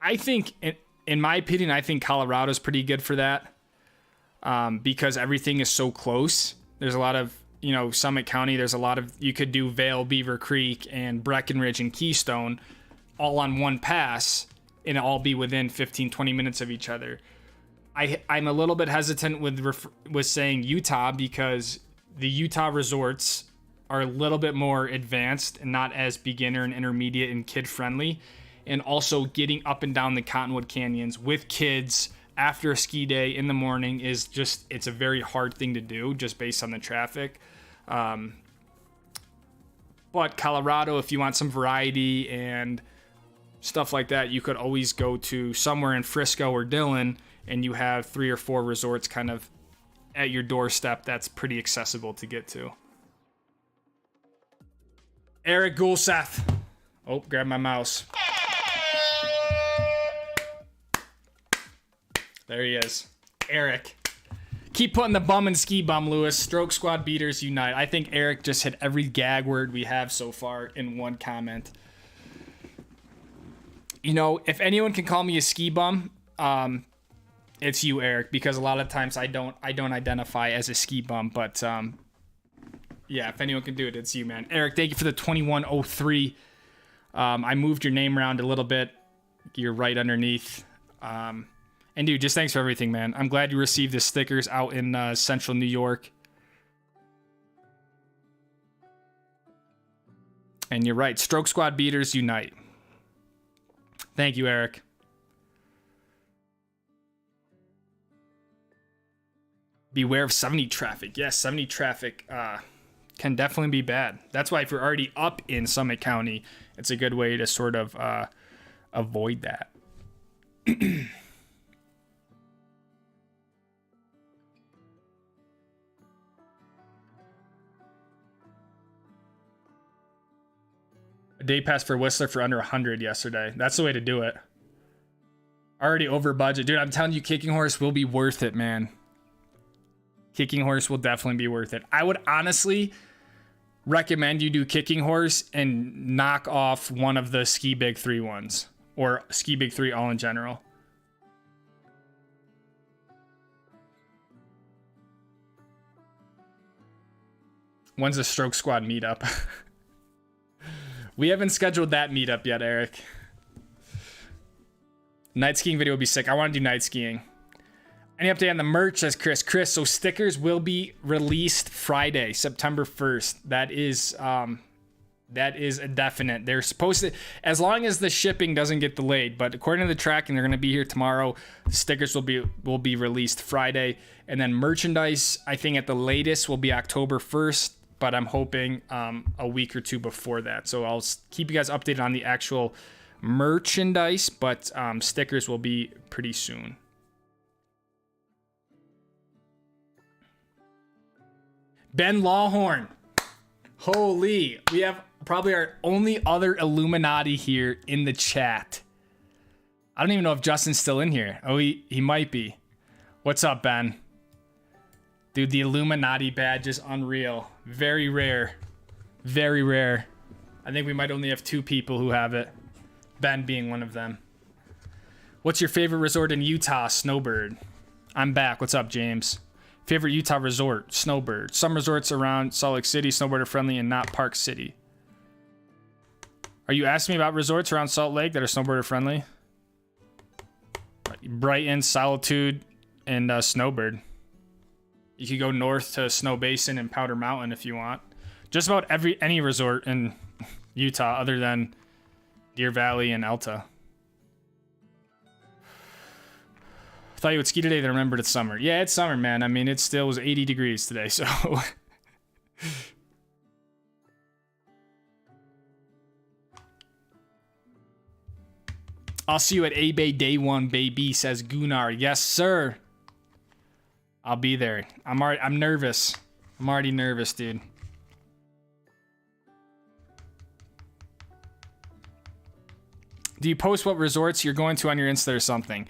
I think, in my opinion, I think Colorado's pretty good for that. Because everything is so close. There's a lot of, Summit County, you could do Vail, Beaver Creek, and Breckenridge and Keystone all on one pass and all be within 15, 20 minutes of each other. I'm a little bit hesitant with saying Utah, because the Utah resorts are a little bit more advanced and not as beginner and intermediate and kid friendly. And also getting up and down the Cottonwood Canyons with kids after a ski day in the morning it's a very hard thing to do just based on the traffic. But Colorado, if you want some variety and stuff like that, you could always go to somewhere in Frisco or Dillon and you have 3 or 4 resorts kind of at your doorstep that's pretty accessible to get to. Eric Gulseth. Oh, grab my mouse. There he is. Eric. Keep putting the bum in ski bum, Lewis. Stroke Squad beaters unite. I think Eric just hit every gag word we have so far in one comment. You know, if anyone can call me a ski bum, it's you, Eric, because a lot of times I don't identify as a ski bum, but yeah, if anyone can do it, it's you, man. Eric, thank you for the 2103. I moved your name around a little bit. You're right underneath. And dude, just thanks for everything, man. I'm glad you received the stickers out in central New York. And you're right, Stroke Squad beaters unite. Thank you, Eric. Beware of 70 traffic. Yes, 70 traffic can definitely be bad. That's why if you're already up in Summit County, it's a good way to sort of avoid that. A day pass for Whistler for under 100 yesterday. That's the way to do it. Already over budget. Dude, I'm telling you, Kicking Horse will be worth it, man. Kicking Horse will definitely be worth it. I would honestly recommend you do Kicking Horse and knock off one of the Ski Big 3 ones. Or Ski Big 3 all in general. When's the Stroke Squad meetup? We haven't scheduled that meetup yet, Eric. Night skiing video would be sick. I want to do night skiing. Any update on the merch, says Chris. Chris, so stickers will be released Friday, September 1st. That is a definite. They're supposed to, as long as the shipping doesn't get delayed, but according to the tracking, they're going to be here tomorrow. The stickers will be released Friday, and then merchandise, I think at the latest will be October 1st, but I'm hoping a week or two before that. So I'll keep you guys updated on the actual merchandise, but stickers will be pretty soon. Ben Lawhorn. Holy, we have probably our only other Illuminati here in the chat. I don't even know if Justin's still in here. Oh, he might be. What's up, Ben? Dude, the Illuminati badge is unreal. Very rare. Very rare. I think we might only have 2 people who have it. Ben being one of them. What's your favorite resort in Utah? Snowbird. I'm back. What's up, James? Favorite Utah resort? Snowbird. Some resorts around Salt Lake City, snowboarder friendly, and not Park City. Are you asking me about resorts around Salt Lake that are snowboarder friendly? Brighton, Solitude, and Snowbird. You could go north to Snow Basin and Powder Mountain if you want. Just about any resort in Utah other than Deer Valley and Alta. I thought you would ski today, then remembered it's summer. Yeah, it's summer, man. I mean, it still was 80 degrees today, so... I'll see you at A-Bay Day 1, baby, says Gunnar. Yes, sir. I'll be there. I'm nervous. I'm already nervous, dude. Do you post what resorts you're going to on your Insta or something?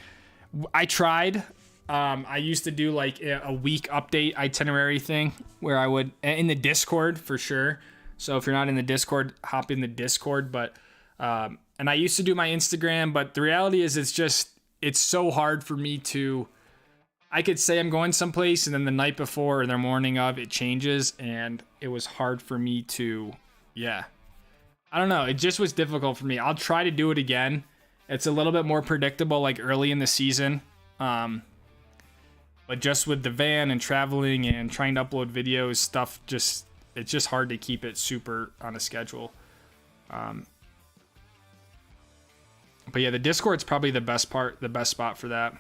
I tried. I used to do like a week update itinerary thing where I would, in the Discord for sure. So if you're not in the Discord, hop in the Discord. But and I used to do my Instagram, but the reality is it's so hard for me to, I could say I'm going someplace and then the night before or the morning of it changes, and it was hard for me to, yeah. I don't know. It just was difficult for me. I'll try to do it again. It's a little bit more predictable, like early in the season. But just with the van and traveling and trying to upload videos, stuff it's just hard to keep it super on a schedule. But yeah, the Discord's probably the best spot for that.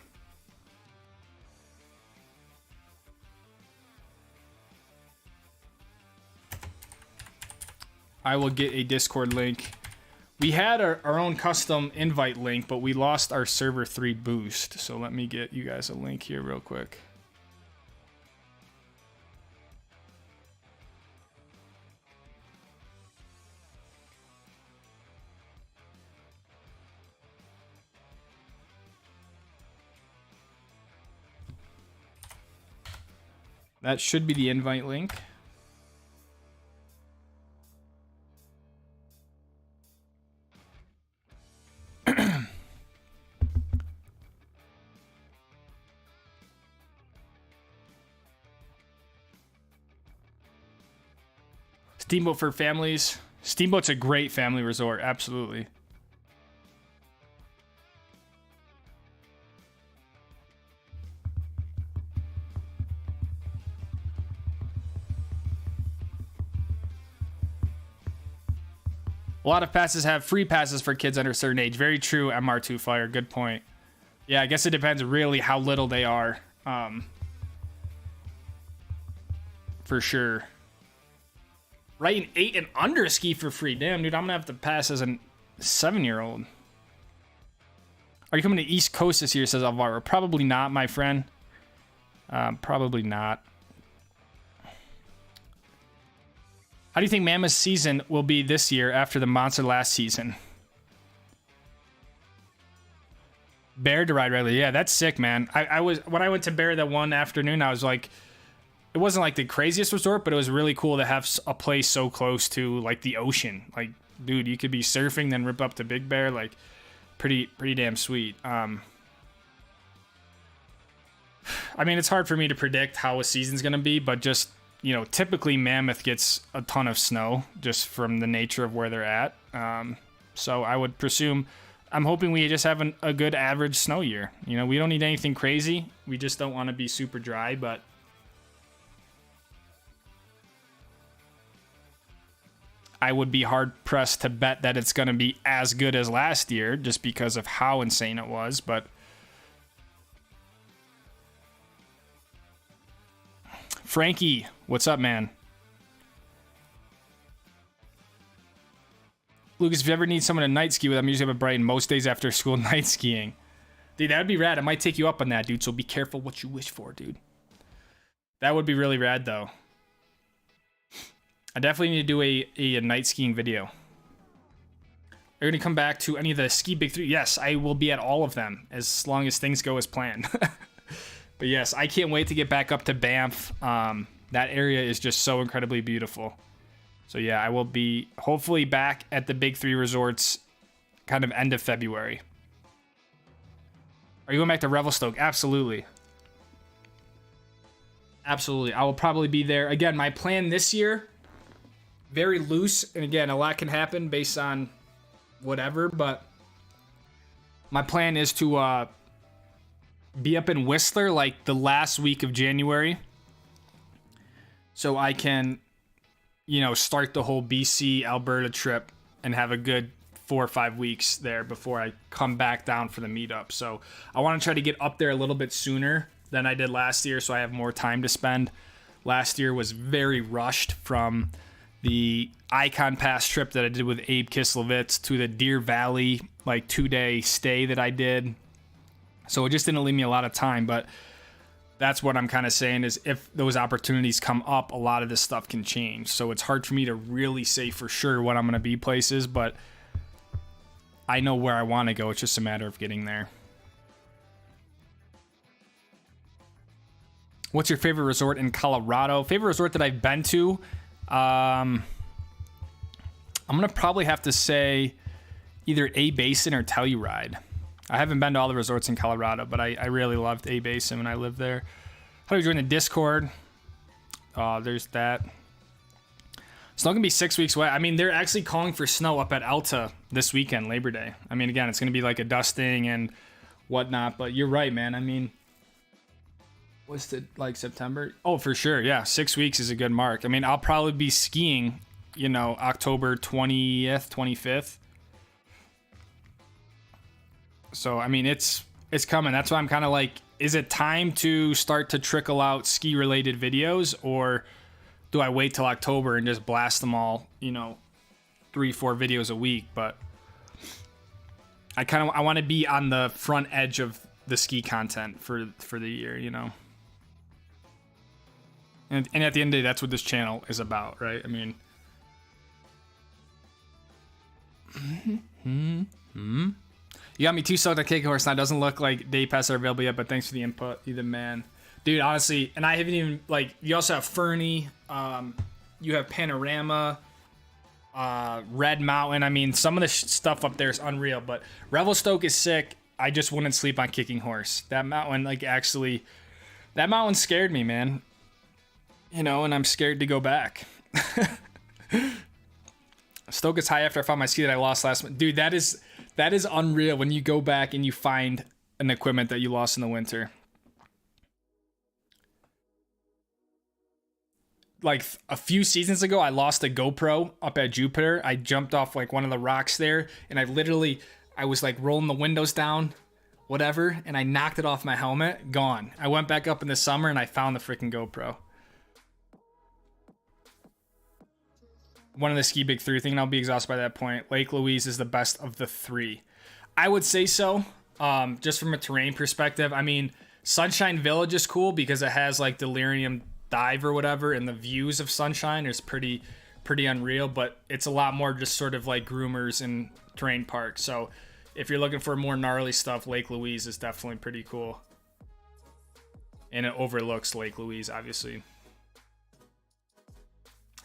I will get a Discord link. We had our own custom invite link, but we lost our server 3 boost. So let me get you guys a link here real quick. That should be the invite link. Steamboat for families. Steamboat's a great family resort, absolutely. A lot of passes have free passes for kids under a certain age. Very true, MR2 Fire. Good point. Yeah, I guess it depends really how little they are. For sure. Right, an 8 and under ski for free. Damn, dude, I'm going to have to pass as a 7-year-old. Are you coming to East Coast this year, says Alvaro? Probably not, my friend. Probably not. How do you think Mammoth's season will be this year after the monster last season? Bear to ride regularly. Yeah, that's sick, man. I was when I went to Bear that one afternoon, I was like, it wasn't like the craziest resort, but it was really cool to have a place so close to like the ocean. Like, dude, you could be surfing, then rip up to Big Bear. Like, pretty damn sweet. I mean, it's hard for me to predict how a season's gonna be, but just, you know, typically Mammoth gets a ton of snow just from the nature of where they're at. So I would presume, I'm hoping we just have a good average snow year. You know, we don't need anything crazy. We just don't want to be super dry, but I would be hard pressed to bet that it's going to be as good as last year just because of how insane it was. But Frankie, what's up, man? Lucas, if you ever need someone to night ski with, I'm usually up at Brighton most days after school night skiing. Dude, that would be rad. I might take you up on that, dude, so be careful what you wish for, dude. That would be really rad, though. I definitely need to do a night skiing video. Are you going to come back to any of the Ski Big 3? Yes, I will be at all of them as long as things go as planned. But yes, I can't wait to get back up to Banff. That area is just so incredibly beautiful. So yeah, I will be hopefully back at the Big 3 resorts kind of end of February. Are you going back to Revelstoke? Absolutely. Absolutely. I will probably be there. Again, my plan this year, very loose. And again, a lot can happen based on whatever. But my plan is to be up in Whistler like the last week of January. So I can, you know, start the whole BC Alberta trip and have a good 4 or 5 weeks there before I come back down for the meetup. So I want to try to get up there a little bit sooner than I did last year so I have more time to spend. Last year was very rushed from the Ikon Pass trip that I did with Abe Kislevitz to the Deer Valley like 2-day stay that I did. So it just didn't leave me a lot of time, but that's what I'm kind of saying is if those opportunities come up, a lot of this stuff can change. So it's hard for me to really say for sure what I'm going to be places, but I know where I want to go. It's just a matter of getting there. What's your favorite resort in Colorado? Favorite resort that I've been to? I'm going to probably have to say either A Basin or Telluride. I haven't been to all the resorts in Colorado, but I really loved A Basin when I lived there. How do you join the Discord? There's that. Snow can be 6 weeks away. I mean, they're actually calling for snow up at Alta this weekend, Labor Day. I mean, again, it's going to be like a dusting and whatnot, but you're right, man. I mean, what's it like, September? Oh, for sure. Yeah, 6 weeks is a good mark. I mean, I'll probably be skiing, you know, October 20th, 25th. So, I mean, it's coming. That's why I'm kind of like, is it time to start to trickle out ski-related videos, or do I wait till October and just blast them all, you know, 3-4 videos a week? But I want to be on the front edge of the ski content for the year, you know. And at the end of the day, that's what this channel is about, right? I mean, you got me too stoked on Cake Horse now. Doesn't look like day passes are available yet, but thanks for the input. You the man. Dude, honestly, and I haven't even, like, you also have Fernie, you have Panorama, Red Mountain. I mean, some of the stuff up there is unreal, but Revelstoke is sick. I just wouldn't sleep on Kicking Horse. That mountain, like, actually, that mountain scared me, man. You know, and I'm scared to go back. Stoke is high after I found my ski that I lost last month. Dude, that is unreal when you go back and you find an equipment that you lost in the winter. Like a few seasons ago, I lost a GoPro up at Jupiter. I jumped off like one of the rocks there, and I was like rolling the windows down, whatever, and I knocked it off my helmet. Gone. I went back up in the summer and I found the freaking GoPro. One of the ski big three thing, I'll be exhausted by that point. Lake Louise is the best of the three. I would say so. Just from a terrain perspective. I mean, Sunshine Village is cool because it has like Delirium Dive or whatever, and the views of Sunshine is pretty unreal, but it's a lot more just sort of like groomers and terrain park. So if you're looking for more gnarly stuff, Lake Louise is definitely pretty cool. And it overlooks Lake Louise, obviously.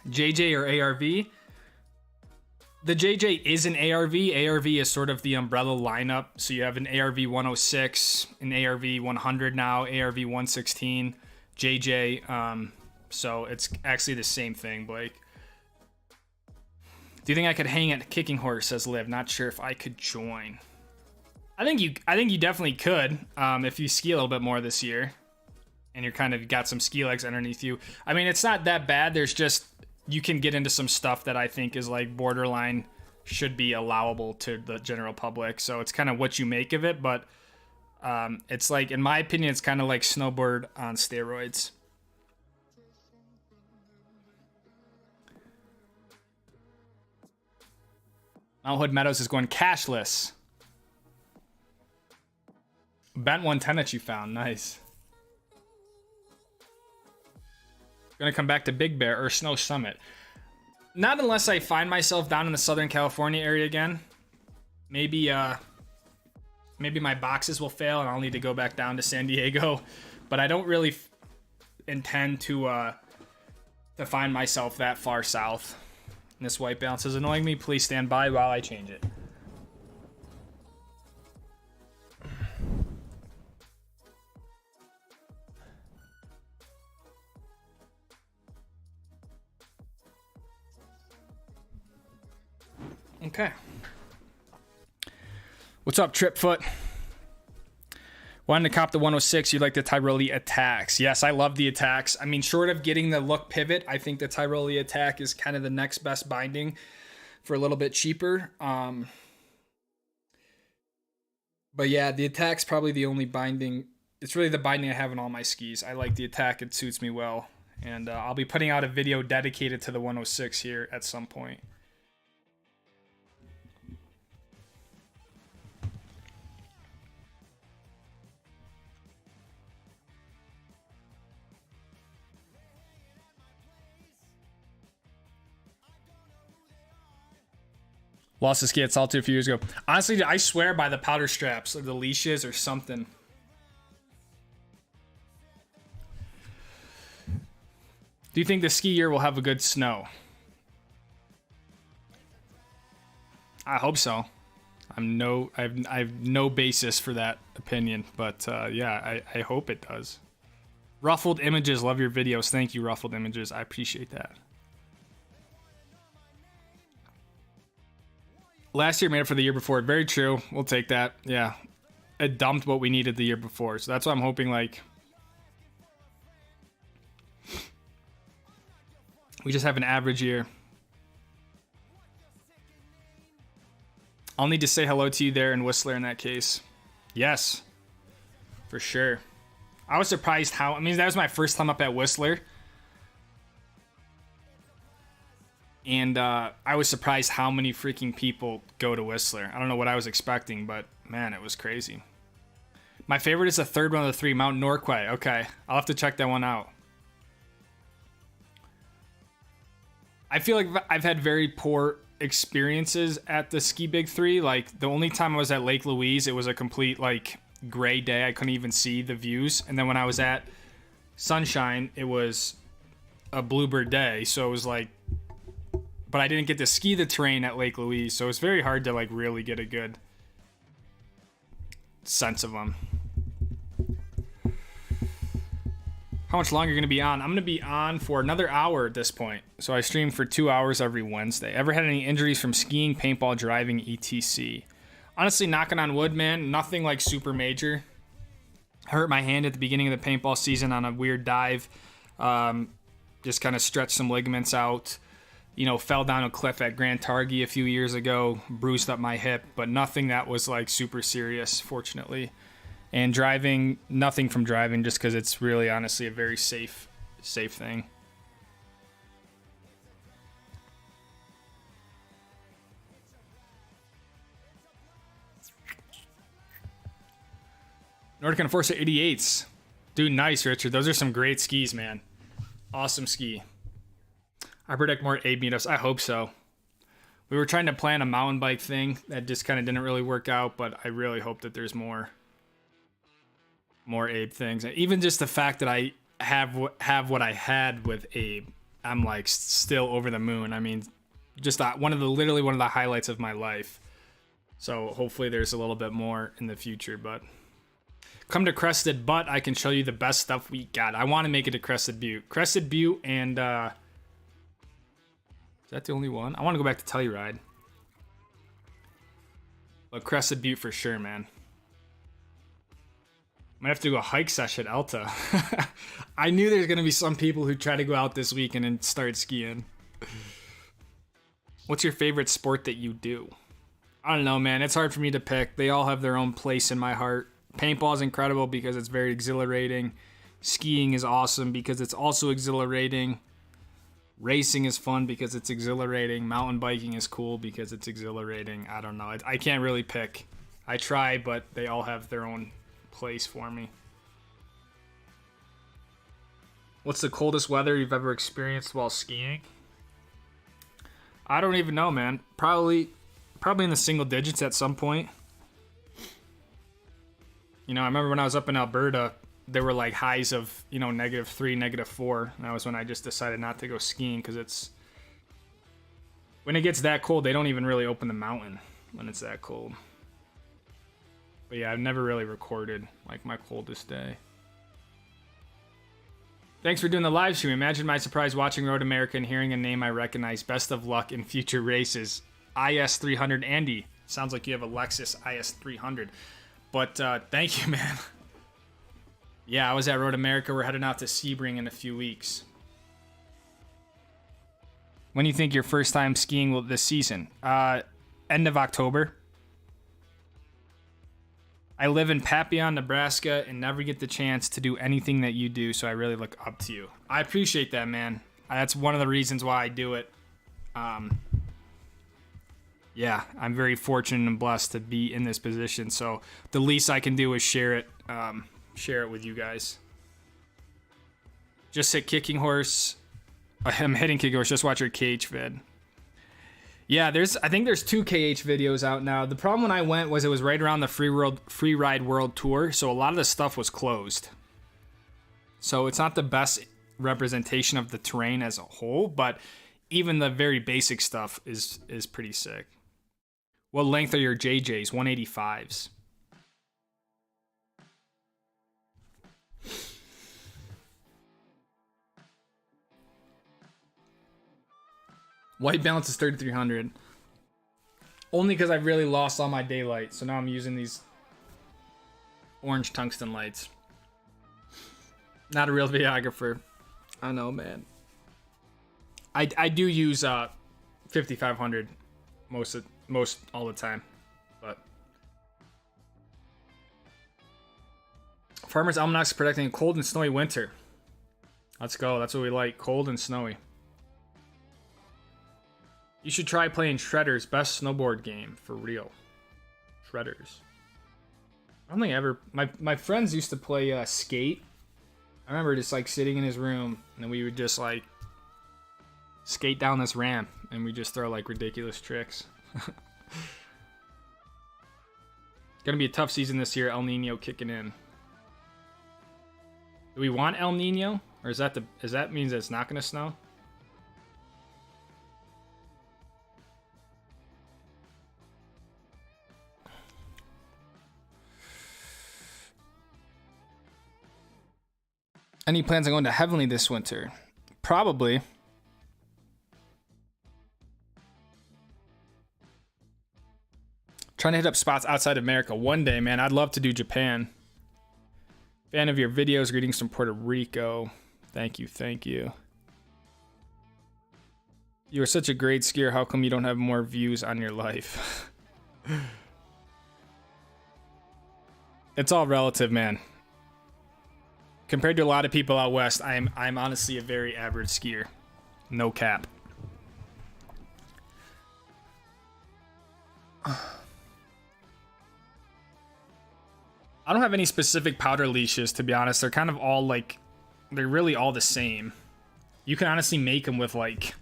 JJ or ARV? The JJ is an ARV. ARV is sort of the umbrella lineup. So you have an ARV 106, an ARV 100 now, ARV 116, JJ. So it's actually the same thing, Blake. Do you think I could hang at Kicking Horse, says Liv? Not sure if I could join. I think you definitely could, if you ski a little bit more this year and you're kind of got some ski legs underneath you. I mean, it's not that bad. There's just, you can get into some stuff that I think is like borderline should be allowable to the general public. So it's kind of what you make of it. But it's like, in my opinion, it's kind of like snowboard on steroids. Mount Hood Meadows is going cashless. Bent 110 that you found. Nice. Gonna come back to Big Bear or Snow Summit. Not unless I find myself down in the Southern California area again. Maybe my boxes will fail and I'll need to go back down to San Diego. But I don't really intend to find myself that far south. And this white balance is annoying me. Please stand by while I change it. Okay. What's up, Tripfoot? Wanted to cop the 106. You like the Tyrolee attacks? Yes, I love the attacks. I mean, short of getting the look pivot, I think the Tyrolee attack is kind of the next best binding for a little bit cheaper. But yeah, the attack's probably the only binding. It's really the binding I have on all my skis. I like the attack. It suits me well. And I'll be putting out a video dedicated to the 106 here at some point. Lost a ski at Salty a few years ago. Honestly, I swear by the powder straps or the leashes or something. Do you think the ski year will have a good snow? I hope so. I have no basis for that opinion, but yeah, I hope it does. Ruffled Images, love your videos. Thank you, Ruffled Images. I appreciate that. Last year made up for the year before. Very true. We'll take that. Yeah. It dumped what we needed the year before. So that's why I'm hoping, like, we just have an average year. I'll need to say hello to you there in Whistler in that case. Yes. For sure. I was surprised how... I mean, that was my first time up at Whistler. And I was surprised how many freaking people go to Whistler. I don't know what I was expecting, but man, it was crazy. My favorite is the third one of the three, Mount Norquay. Okay, I'll have to check that one out. I feel like I've had very poor experiences at the Ski Big Three. Like, the only time I was at Lake Louise, it was a complete, like, gray day. I couldn't even see the views. And then when I was at sunshine, it was a bluebird day, so it was like, but I didn't get to ski the terrain at Lake Louise, so it's very hard to like really get a good sense of them. How much longer are you going to be on? I'm going to be on for another hour at this point. So I stream for 2 hours every Wednesday. Ever had any injuries from skiing, paintball, driving, etc.? Honestly, knocking on wood, man, nothing like super major. I hurt my hand at the beginning of the paintball season on a weird dive. Just kind of stretched some ligaments out. You know, fell down a cliff at Grand Targhee a few years ago, bruised up my hip, but nothing that was like super serious, fortunately. And driving, nothing from driving, just because it's really honestly a very safe thing. Nordic Enforcer 88s. Dude, nice, Richard. Those are some great skis, man. Awesome ski. I predict more Abe meetups. I hope so. We were trying to plan a mountain bike thing that just kind of didn't really work out, but I really hope that there's more Abe things. Even just the fact that I have what I had with Abe, I'm like still over the moon. I mean, just literally one of the highlights of my life. So hopefully there's a little bit more in the future, but come to Crested Butte. I can show you the best stuff we got. I want to make it to Crested Butte. Crested Butte and is that the only one? I want to go back to Telluride. But Crested Butte for sure, man. Might have to do a hike session at Alta. I knew there's going to be some people who try to go out this weekend and start skiing. What's your favorite sport that you do? I don't know, man. It's hard for me to pick. They all have their own place in my heart. Paintball is incredible because it's very exhilarating. Skiing is awesome because it's also exhilarating. Racing is fun because it's exhilarating. Mountain biking is cool because it's exhilarating. I don't know. I can't really pick. I try, but they all have their own place for me. What's the coldest weather you've ever experienced while skiing? I don't even know, man. Probably in the single digits at some point. You know, I remember when I was up in Alberta, there were like highs of, you know, -3, -4. And that was when I just decided not to go skiing because when it gets that cold, they don't even really open the mountain when it's that cold. But yeah, I've never really recorded like my coldest day. Thanks for doing the live stream. Imagine my surprise watching Road America and hearing a name I recognize. Best of luck in future races. IS300 Andy. Sounds like you have a Lexus IS300. But thank you, man. Yeah, I was at Road America. We're heading out to Sebring in a few weeks. When do you think your first time skiing this season? End of October. I live in Papillon, Nebraska, and never get the chance to do anything that you do, so I really look up to you. I appreciate that, man. That's one of the reasons why I do it. Yeah, I'm very fortunate and blessed to be in this position, so the least I can do is share it with you guys. Just hit Kicking Horse. I'm hitting Kicking Horse. Just watch your KH vid. Yeah, I think there's 2 KH videos out now. The problem when I went was it was right around the Free Ride World Tour, so a lot of the stuff was closed. So it's not the best representation of the terrain as a whole, but even the very basic stuff is pretty sick. What length are your JJs? 185s. White balance is 3,300. Only because I've really lost all my daylight. So now I'm using these orange tungsten lights. Not a real videographer. I know, man. I do use 5500 most all the time. But Farmer's Almanac's predicting a cold and snowy winter. Let's go. That's what we like. Cold and snowy. You should try playing Shredder's best snowboard game, for real. Shredders. I don't think I ever... My friends used to play Skate. I remember just like sitting in his room, and then we would just like skate down this ramp, and we just throw like ridiculous tricks. Gonna be a tough season this year, El Nino kicking in. Do we want El Nino? Or is that means that it's not gonna snow? Any plans on going to Heavenly this winter? Probably. Trying to hit up spots outside of America one day, man. I'd love to do Japan. Fan of your videos. Greetings from Puerto Rico. Thank you, thank you. You are such a great skier. How come you don't have more views on your life? It's all relative, man. Compared to a lot of people out west, I'm honestly a very average skier. No cap. I don't have any specific powder leashes, to be honest. They're kind of all like, they're really all the same. You can honestly make them with like,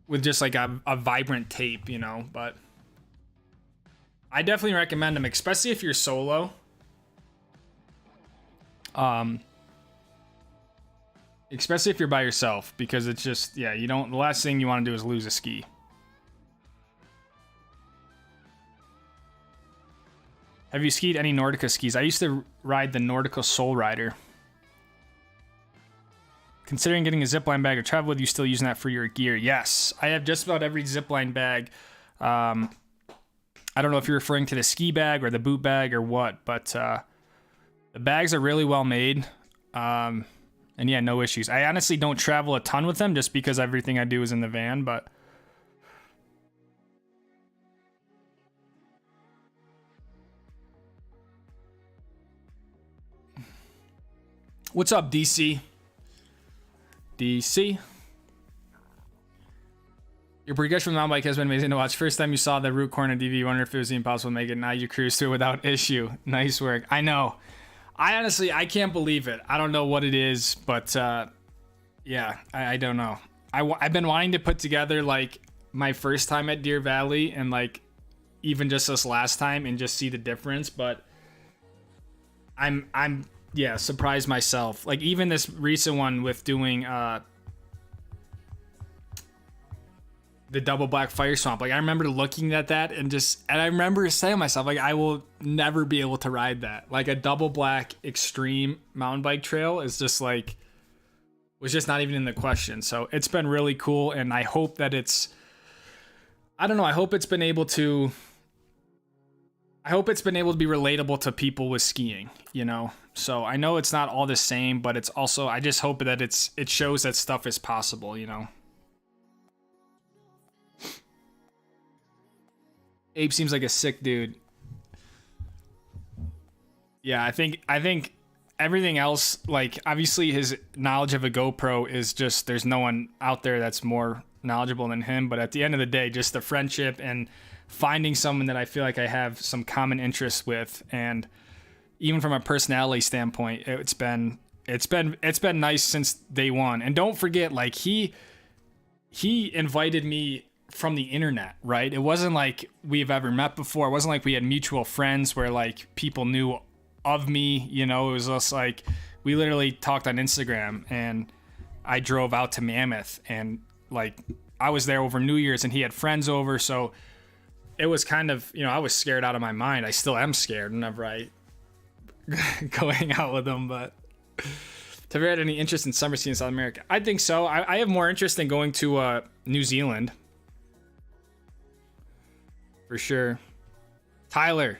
with just like a vibrant tape, you know, but I definitely recommend them, especially if you're solo. Especially if you're by yourself, because it's just, yeah, the last thing you want to do is lose a ski. Have you skied any Nordica skis? I used to ride the Nordica Soul Rider. Considering getting a zipline bag or travel with you, still using that for your gear? Yes, I have just about every zipline bag. I don't know if you're referring to the ski bag or the boot bag or what, but the bags are really well made. And yeah, no issues. I honestly don't travel a ton with them just because everything I do is in the van, but what's up, DC? DC? Your progression from the mountain bike has been amazing to watch. First time you saw the root corner DV, wonder if it was impossible to make it. Now you cruise through without issue. Nice work. I know. I can't believe it. I don't know what it is, but yeah, I don't know. I've been wanting to put together like my first time at Deer Valley and like even just this last time and just see the difference, but I'm yeah, surprised myself. Like even this recent one with doing the double black fire swamp. Like I remember looking at that and I remember saying to myself, like, I will never be able to ride that. Like a double black extreme mountain bike trail is just like, was just not even in the question. So it's been really cool. And I hope that I don't know. I hope it's been able to be relatable to people with skiing, you know? So I know it's not all the same, but it's also, I just hope that it shows that stuff is possible, you know? Abe seems like a sick dude. Yeah, I think everything else, like obviously his knowledge of a GoPro is just, there's no one out there that's more knowledgeable than him. But at the end of the day, just the friendship and finding someone that I feel like I have some common interests with, and even from a personality standpoint, it's been nice since day one. And don't forget, like he invited me from the internet, right? It wasn't like we've ever met before. It wasn't like we had mutual friends where like people knew of me, you know. It was just like we literally talked on Instagram, and I drove out to Mammoth, and like I was there over New Year's and he had friends over, so it was kind of, you know, I was scared out of my mind. I still am scared whenever I go hang out with them. But have you had any interest in summer skiing in South America? I think so. I have more interest in going to New Zealand. For sure. Tyler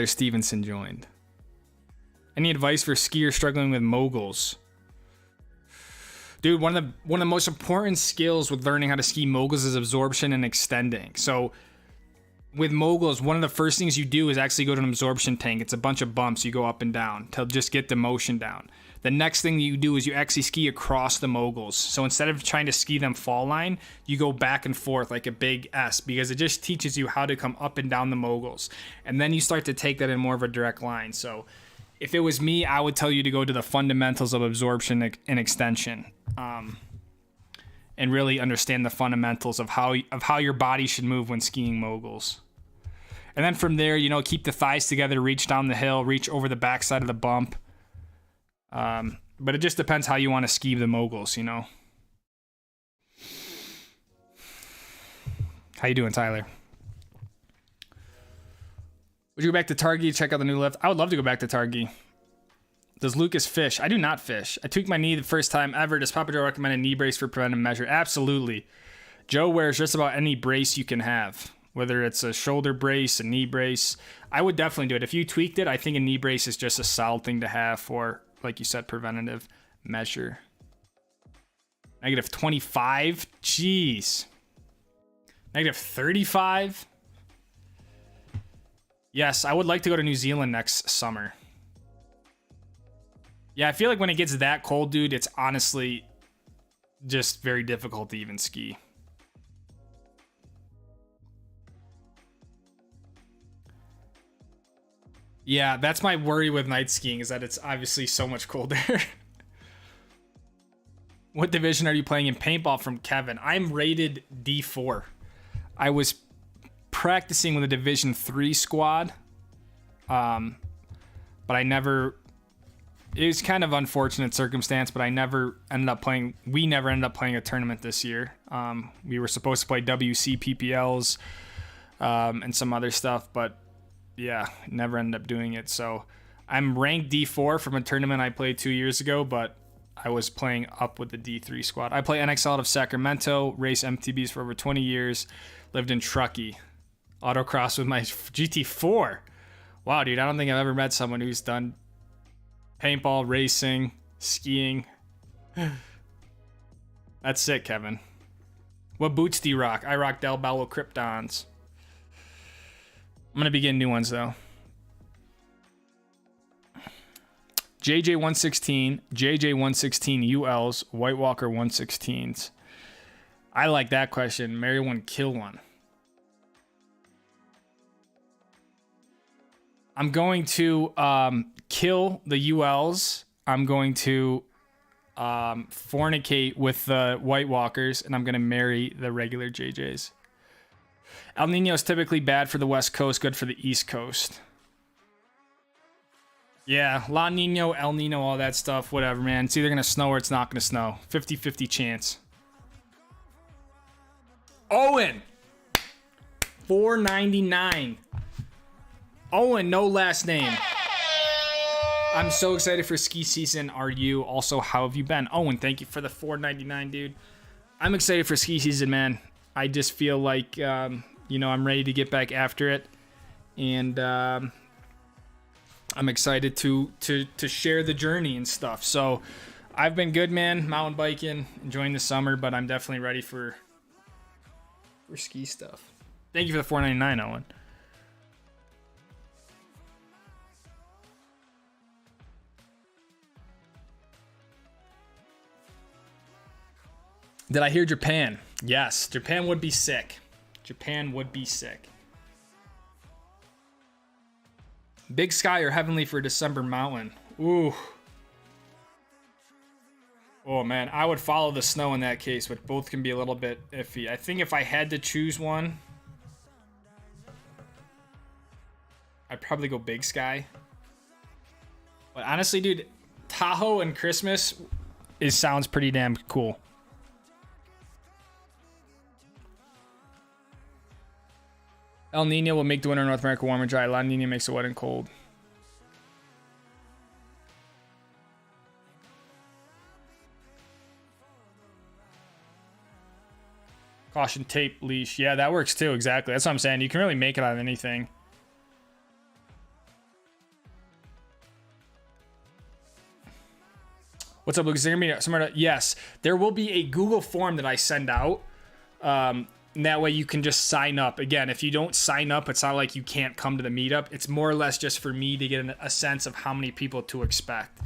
Stevenson joined. Any advice for skiers struggling with moguls? Dude, one of the most important skills with learning how to ski moguls is absorption and extending. So with moguls, one of the first things you do is actually go to an absorption tank. It's a bunch of bumps. You go up and down to just get the motion down. The next thing that you do is you actually ski across the moguls. So instead of trying to ski them fall line, you go back and forth like a big S, because it just teaches you how to come up and down the moguls. And then you start to take that in more of a direct line. So if it was me, I would tell you to go to the fundamentals of absorption and extension, and really understand the fundamentals of how your body should move when skiing moguls. And then from there, you know, keep the thighs together, reach down the hill, reach over the backside of the bump, But it just depends how you want to ski the moguls, you know. How you doing, Tyler? Would you go back to Targhee, check out the new lift? I would love to go back to Targhee. Does Lucas fish? I do not fish. I tweaked my knee the first time ever. Does Papa Joe recommend a knee brace for preventive measure? Absolutely. Joe wears just about any brace you can have, whether it's a shoulder brace, a knee brace. I would definitely do it. If you tweaked it, I think a knee brace is just a solid thing to have for, like you said, preventative measure. Negative 25? Jeez. Negative 35? Yes, I would like to go to New Zealand next summer. Yeah, I feel like when it gets that cold, dude, it's honestly just very difficult to even ski. Yeah, that's my worry with night skiing, is that it's obviously so much colder. What division are you playing in paintball from Kevin? I'm rated D4. I was practicing with a Division 3 squad, but I never... It was kind of unfortunate circumstance, but we never ended up playing a tournament this year. We were supposed to play WC PPLs and some other stuff, but yeah, never ended up doing it. So I'm ranked D4 from a tournament I played 2 years ago, but I was playing up with the D3 squad. I play NXL out of Sacramento, race MTBs for over 20 years, lived in Truckee, autocross with my GT4. Wow, dude, I don't think I've ever met someone who's done paintball, racing, skiing. That's sick, Kevin. What boots do you rock? I rock Del Bello Kryptons. I'm going to be getting new ones, though. JJ116, JJ116 ULs, White Walker 116s. I like that question. Marry one, kill one. I'm going to kill the ULs. I'm going to fornicate with the White Walkers, and I'm going to marry the regular JJs. El Nino is typically bad for the West Coast, good for the East Coast. Yeah, La Nino, El Nino, all that stuff, whatever, man. It's either going to snow or it's not going to snow. 50-50 chance. Owen! $4.99. Owen, no last name. I'm so excited for ski season. Are you? Also, how have you been? Owen, thank you for the $4.99, dude. I'm excited for ski season, man. I just feel like, I'm ready to get back after it. And I'm excited to share the journey and stuff. So I've been good, man. Mountain biking, enjoying the summer, but I'm definitely ready for ski stuff. Thank you for the $4.99, Owen. Did I hear Japan? Yes, Japan would be sick. Japan would be sick. Big Sky or Heavenly for December Mountain? Ooh. Oh, man. I would follow the snow in that case, but both can be a little bit iffy. I think if I had to choose one, I'd probably go Big Sky. But honestly, dude, Tahoe and Christmas sounds pretty damn cool. El Nino will make the winter in North America warm and dry. La Nina makes it wet and cold. Caution tape leash. Yeah, that works too. Exactly. That's what I'm saying. You can really make it out of anything. What's up, Luke? Is there going to be somewhere to... Yes, there will be a Google form that I send out. And that way you can just sign up. Again, if you don't sign up, it's not like you can't come to the meetup. It's more or less just for me to get a sense of how many people to expect.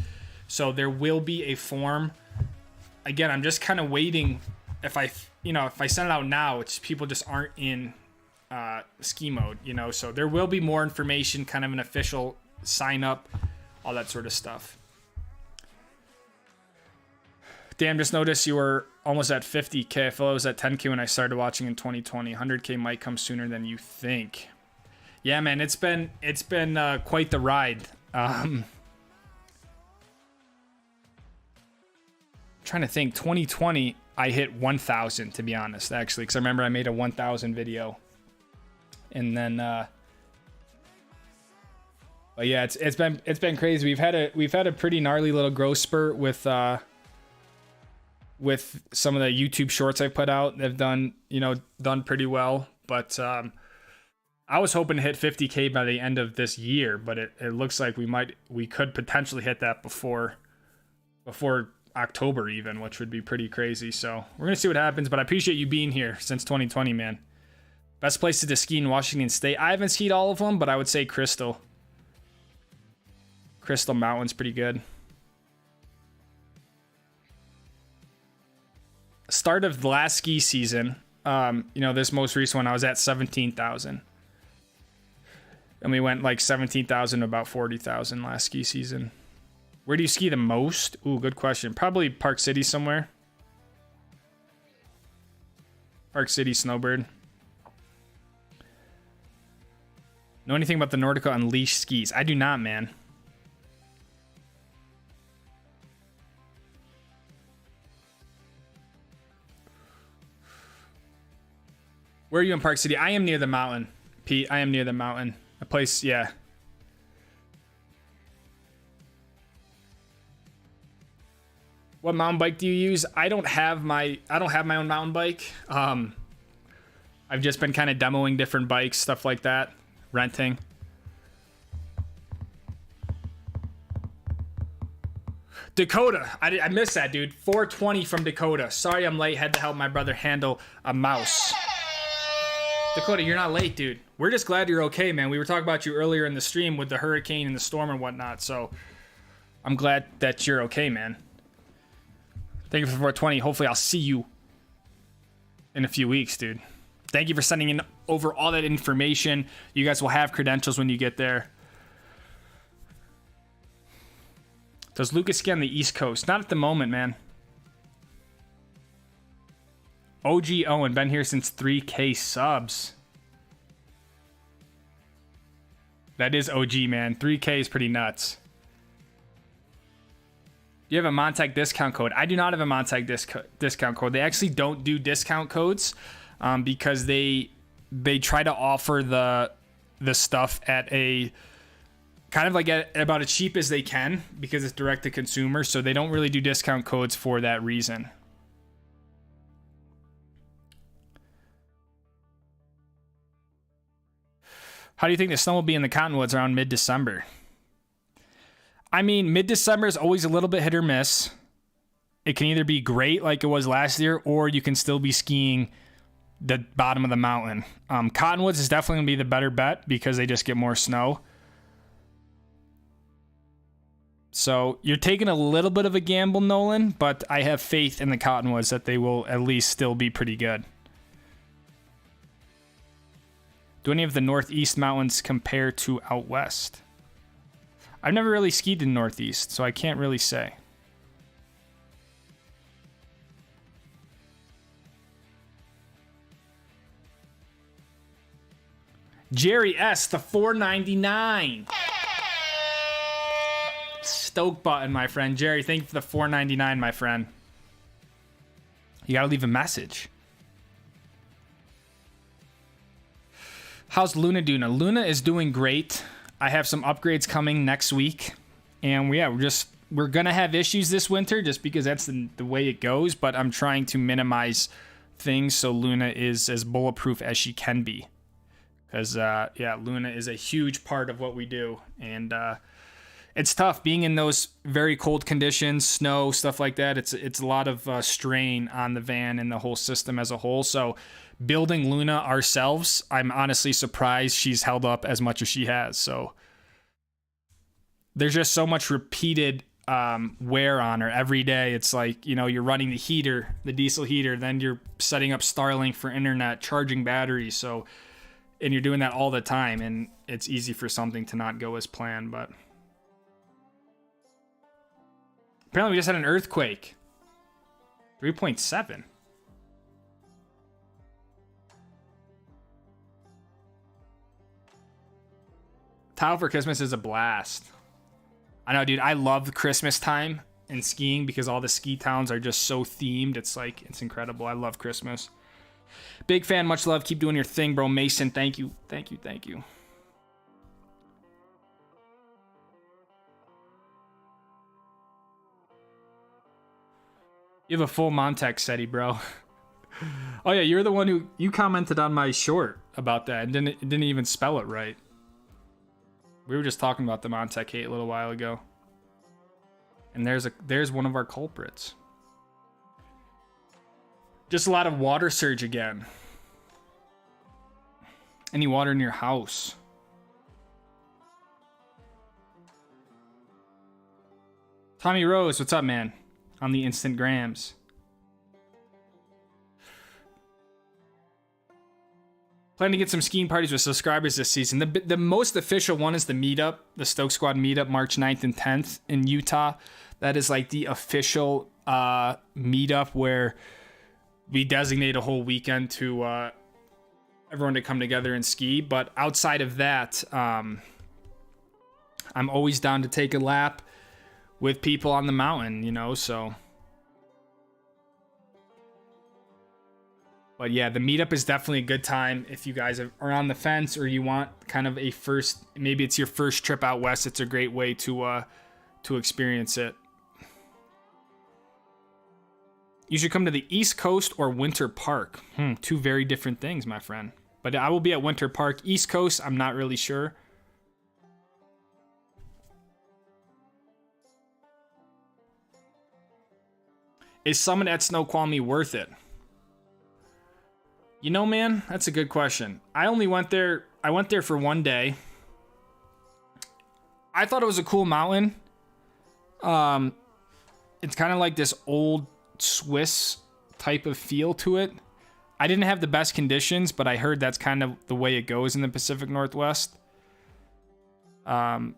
So there will be a form. Again, I'm just kind of waiting. If I send it out now, it's people just aren't in ski mode, So there will be more information, kind of an official sign up, all that sort of stuff. Damn, just noticed you were almost at 50K. I feel I was at 10K when I started watching in 2020. 100K might come sooner than you think. Yeah, man, it's been quite the ride. trying to think. 2020, I hit 1,000, to be honest, actually, because I remember I made a 1,000 video. And then, but yeah, it's been crazy. We've had a pretty gnarly little growth spurt with some of the YouTube shorts I put out. They've done pretty well, but I was hoping to hit 50K by the end of this year, but it looks like we could potentially hit that before October even, which would be pretty crazy. So we're gonna see what happens, but I appreciate you being here since 2020, man. Best places to ski in Washington State. I haven't skied all of them, but I would say Crystal Mountain's pretty good. Start of the last ski season, this most recent one, I was at 17,000. And we went like 17,000 to about 40,000 last ski season. Where do you ski the most? Ooh, good question. Probably Park City somewhere. Park City Snowbird. Know anything about the Nordica Unleashed skis? I do not, man. Where are you in Park City? I am near the mountain, Pete. I am near the mountain. A place, yeah. What mountain bike do you use? I don't have my own mountain bike. I've just been kind of demoing different bikes, stuff like that, renting. Dakota, I missed that, dude. 420 from Dakota. Sorry I'm late. Had to help my brother handle a mouse. Dakota, you're not late, dude. We're just glad you're okay, man. We were talking about you earlier in the stream with the hurricane and the storm and whatnot, so I'm glad that you're okay, man. Thank you for 420. Hopefully I'll see you in a few weeks, dude. Thank you for sending in over all that information. You guys will have credentials when you get there. Does Lucas ski on the East Coast? Not at the moment, man. OG Owen, been here since 3K subs. That is OG, man. 3K is pretty nuts. You have a Montag discount code. I do not have a Montag discount code. They actually don't do discount codes because they try to offer the stuff at a kind of like at about as cheap as they can because it's direct to consumer. So they don't really do discount codes for that reason. How do you think the snow will be in the Cottonwoods around mid-December? I mean, mid-December is always a little bit hit or miss. It can either be great like it was last year, or you can still be skiing the bottom of the mountain. Cottonwoods is definitely going to be the better bet because they just get more snow. So you're taking a little bit of a gamble, Nolan, but I have faith in the Cottonwoods that they will at least still be pretty good. Do any of the Northeast mountains compare to out west? I've never really skied in Northeast, so I can't really say. Jerry S, the $4.99. Stoke button, my friend. Jerry, thank you for the $4.99, my friend. You gotta leave a message. How's Luna doing? Luna is doing great. I have some upgrades coming next week. And yeah, we're going to have issues this winter just because that's the way it goes. But I'm trying to minimize things so Luna is as bulletproof as she can be. Because, yeah, Luna is a huge part of what we do. And it's tough being in those very cold conditions, snow, stuff like that. It's a lot of strain on the van and the whole system as a whole. So building Luna ourselves, I'm honestly surprised she's held up as much as she has. So there's just so much repeated wear on her every day. It's like, you're running the heater, the diesel heater, then you're setting up Starlink for internet, charging batteries. So, and you're doing that all the time, and it's easy for something to not go as planned. But apparently we just had an earthquake. 3.7. Tile for Christmas is a blast. I know, dude. I love Christmas time and skiing because all the ski towns are just so themed. It's like, it's incredible. I love Christmas. Big fan, much love. Keep doing your thing, bro. Mason, thank you. Thank you, thank you. You have a full Montec SETI, bro. Oh yeah, you're the one who you commented on my short about that and didn't even spell it right. We were just talking about the Montec hate a little while ago. And there's one of our culprits. Just a lot of water surge again. Any water in your house? Tommy Rose, what's up, man? On the instant grams. Planning to get some skiing parties with subscribers this season. The most official one is the meetup, the Stoke Squad meetup, March 9th and 10th in Utah. That is like the official meetup where we designate a whole weekend to everyone to come together and ski. But outside of that, I'm always down to take a lap with people on the mountain, you know, so. But yeah, the meetup is definitely a good time if you guys are on the fence or you want kind of a first, maybe it's your first trip out west. It's a great way to experience it. You should come to the East Coast or Winter Park. Two very different things, my friend. But I will be at Winter Park. East Coast, I'm not really sure. Is Summit at Snoqualmie worth it? You know, man, that's a good question. I went there for one day. I thought it was a cool mountain. It's kind of like this old Swiss type of feel to it. I didn't have the best conditions, but I heard that's kind of the way it goes in the Pacific Northwest. I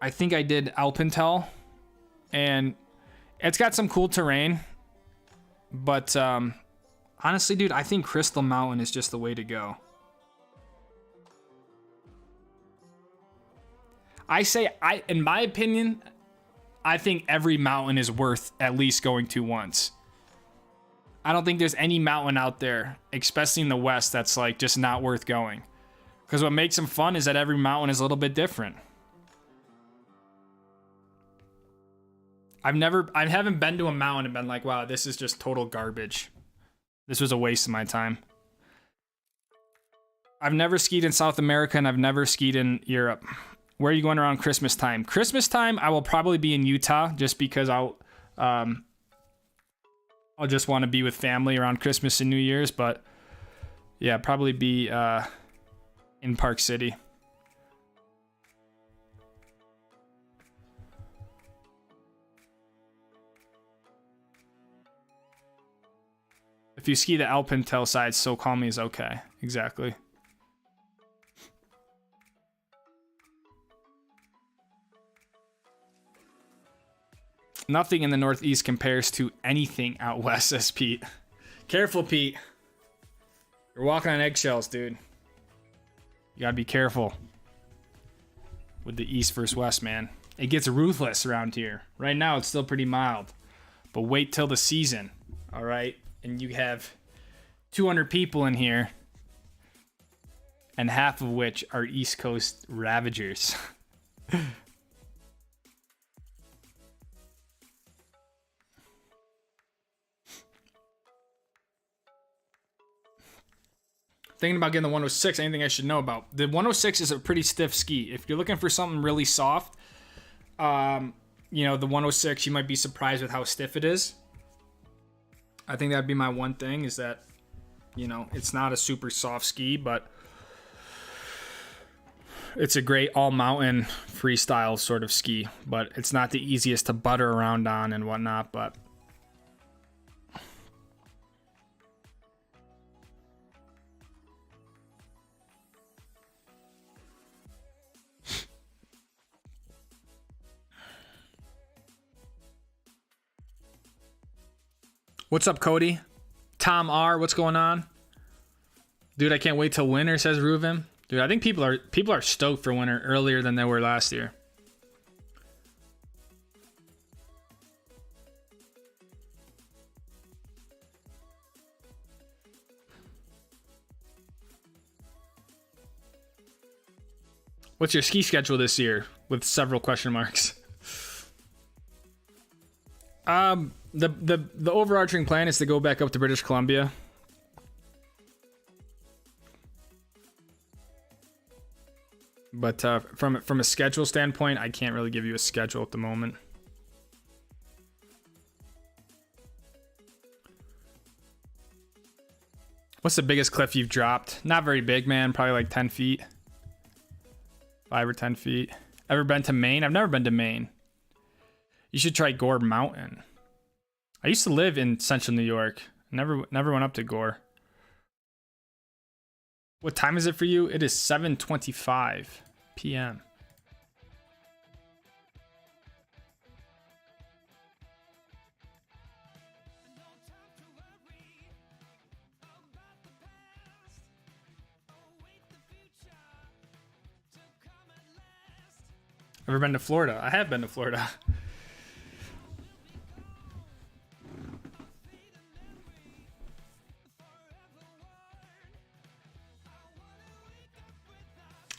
think I did Alpental, and it's got some cool terrain, but honestly, dude, I think Crystal Mountain is just the way to go. In my opinion, I think every mountain is worth at least going to once. I don't think there's any mountain out there, especially in the West, that's like just not worth going. Because what makes them fun is that every mountain is a little bit different. I haven't been to a mountain and been like, wow, this is just total garbage. This was a waste of my time. I've never skied in South America and I've never skied in Europe. Where are you going around Christmas time? Christmas time, I will probably be in Utah just because I'll just want to be with family around Christmas and New Year's. But yeah, probably be in Park City. If you ski the Alpental side, Snoqualmie is okay. Exactly. Nothing in the Northeast compares to anything out west, says Pete. Careful, Pete. You're walking on eggshells, dude. You gotta be careful with the East versus West, man. It gets ruthless around here. Right now, it's still pretty mild. But wait till the season, all right? And you have 200 people in here, and half of which are East Coast ravagers. Thinking about getting the 106, anything I should know about? The 106 is a pretty stiff ski. If you're looking for something really soft, you know, the 106, you might be surprised with how stiff it is. I think that'd be my one thing, is that, you know, it's not a super soft ski, but it's a great all-mountain freestyle sort of ski. But it's not the easiest to butter around on and whatnot, but what's up, Cody? Tom R, what's going on? Dude, I can't wait till winter, says Reuven. Dude, I think people are stoked for winter earlier than they were last year. What's your ski schedule this year? With several question marks. The overarching plan is to go back up to British Columbia. But from a schedule standpoint, I can't really give you a schedule at the moment. What's the biggest cliff you've dropped? Not very big, man. Probably like 10 feet. 5 or 10 feet. Ever been to Maine? I've never been to Maine. You should try Gore Mountain. I used to live in central New York. Never went up to Gore. What time is it for you? It is 7:25 p.m. Ever been to Florida? I have been to Florida.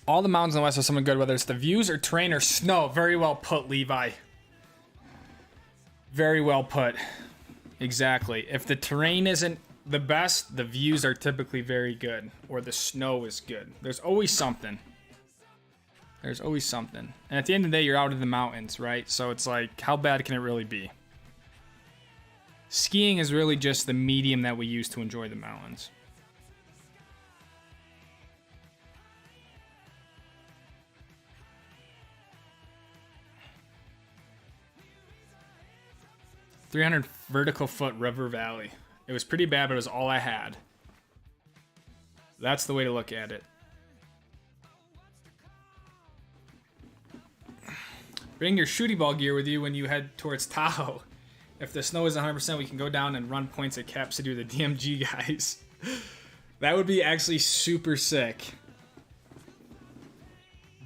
All the mountains in the west have something good, whether it's the views or terrain or snow. Very well put, Levi. Very well put. Exactly. If the terrain isn't the best, the views are typically very good, or the snow is good. There's always something. There's always something. And at the end of the day, you're out in the mountains, right? So it's like, how bad can it really be? Skiing is really just the medium that we use to enjoy the mountains. $300 vertical foot river valley. It was pretty bad, but it was all I had. That's the way to look at it. Bring your shooty ball gear with you when you head towards Tahoe. If the snow is 100%, we can go down and run points at Cap City with the DMG guys. That would be actually super sick.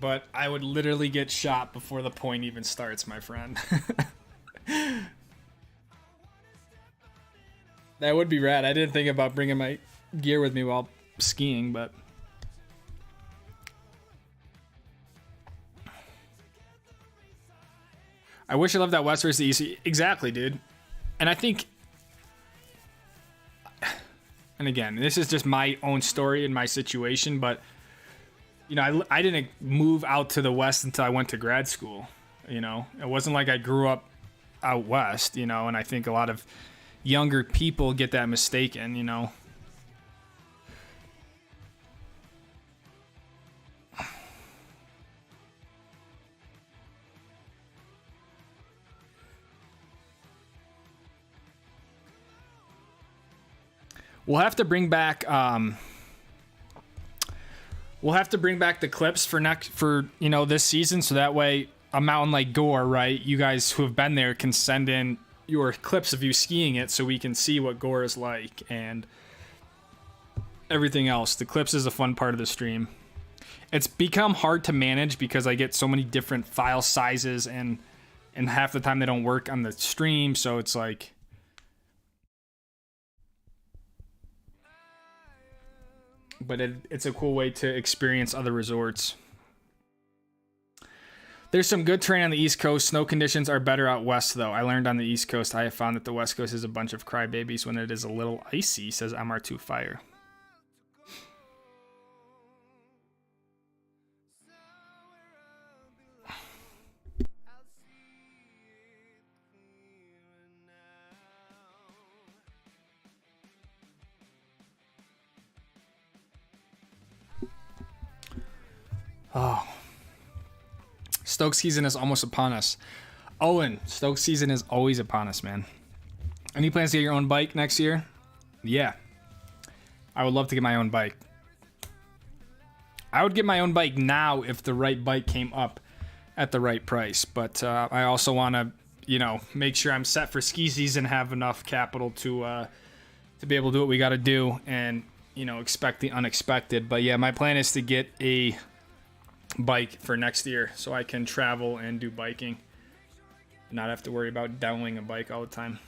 But I would literally get shot before the point even starts, my friend. That would be rad. I didn't think about bringing my gear with me while skiing, but... I wish I lived out west versus the east. Exactly, dude. And I think... And again, this is just my own story and my situation, but... You know, I didn't move out to the west until I went to grad school, you know? It wasn't like I grew up out west, you know? And I think a lot of younger people get that mistaken, you know? We'll have to bring back the clips for you know, this season, so that way a mountain like Gore, right? You guys who have been there can send in your clips of you skiing it so we can see what Gore is like and everything else. The clips is a fun part of the stream. It's become hard to manage because I get so many different file sizes and half the time they don't work on the stream, so it's like... But it's a cool way to experience other resorts. There's some good terrain on the East Coast. Snow conditions are better out west, though. I learned on the East Coast. I have found that the West Coast is a bunch of crybabies when it is a little icy, says MR2 Fire. Oh. Stoke season is almost upon us. Owen, Stoke season is always upon us, man. Any plans to get your own bike next year? Yeah. I would love to get my own bike. I would get my own bike now if the right bike came up at the right price. But I also want to, you know, make sure I'm set for ski season, have enough capital to be able to do what we got to do and, you know, expect the unexpected. But yeah, my plan is to get a bike for next year so I can travel and do biking, not have to worry about downloading a bike all the time.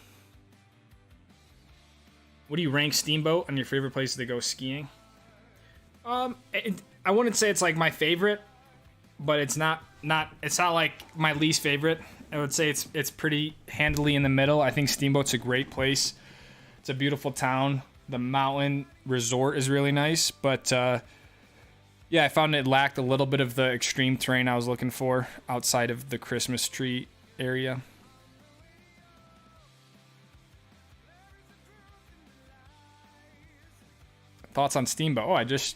What do you rank Steamboat on your favorite places to go skiing? I wouldn't say it's like my favorite. but it's not like my least favorite. I would say it's pretty handily in the middle. I think Steamboat's a great place. It's a beautiful town. The mountain resort is really nice, but yeah, I found it lacked a little bit of the extreme terrain I was looking for outside of the Christmas tree area. Thoughts on Steamboat? Oh, I just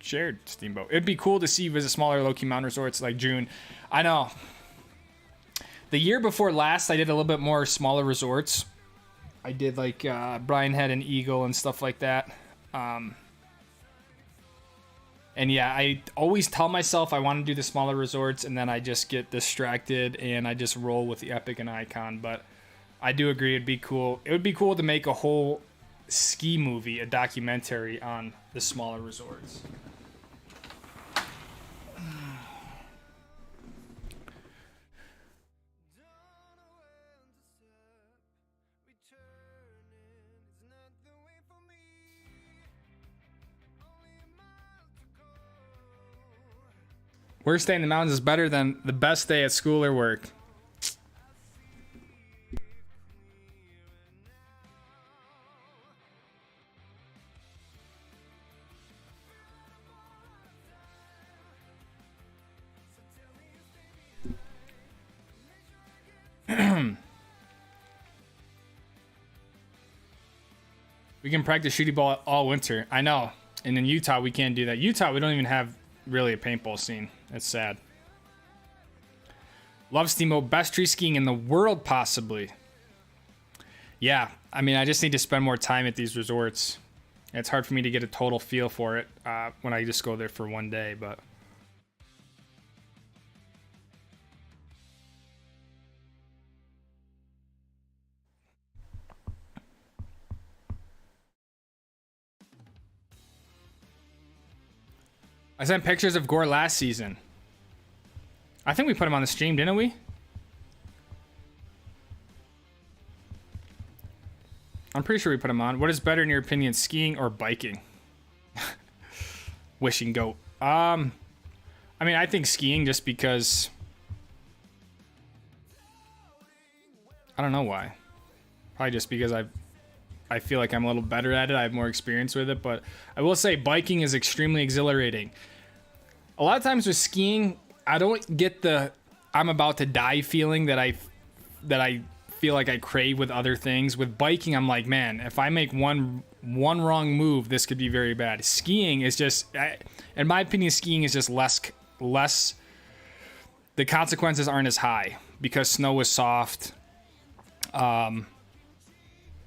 shared Steamboat. It'd be cool to see you visit smaller low-key mountain resorts like June. I know. The year before last, I did a little bit more smaller resorts. I did like Brian Head and Eagle and stuff like that. And yeah, I always tell myself I want to do the smaller resorts, and then I just get distracted and I just roll with the Epic and Ikon. But I do agree it'd be cool. It would be cool to make a whole ski movie, a documentary on the smaller resorts. Worst day in the mountains is better than the best day at school or work. We can practice shooting ball all winter. I know. And in Utah, we can't do that. Utah, we don't even have really a paintball scene. It's sad. Love Steamboat. Best tree skiing in the world, possibly. Yeah. I mean, I just need to spend more time at these resorts. It's hard for me to get a total feel for it when I just go there for one day, but... I sent pictures of Gore last season. I think we put him on the stream, didn't we? I'm pretty sure we put him on. What is better in your opinion, skiing or biking? Wishing goat. I mean, I think skiing just because... I don't know why. Probably just because I feel like I'm a little better at it. I have more experience with it, but I will say biking is extremely exhilarating. A lot of times with skiing, I don't get the I'm about to die feeling that I feel like I crave with other things. With biking, I'm like, man, if I make one wrong move, this could be very bad. Skiing is just, in my opinion, skiing is just less. The consequences aren't as high because snow is soft.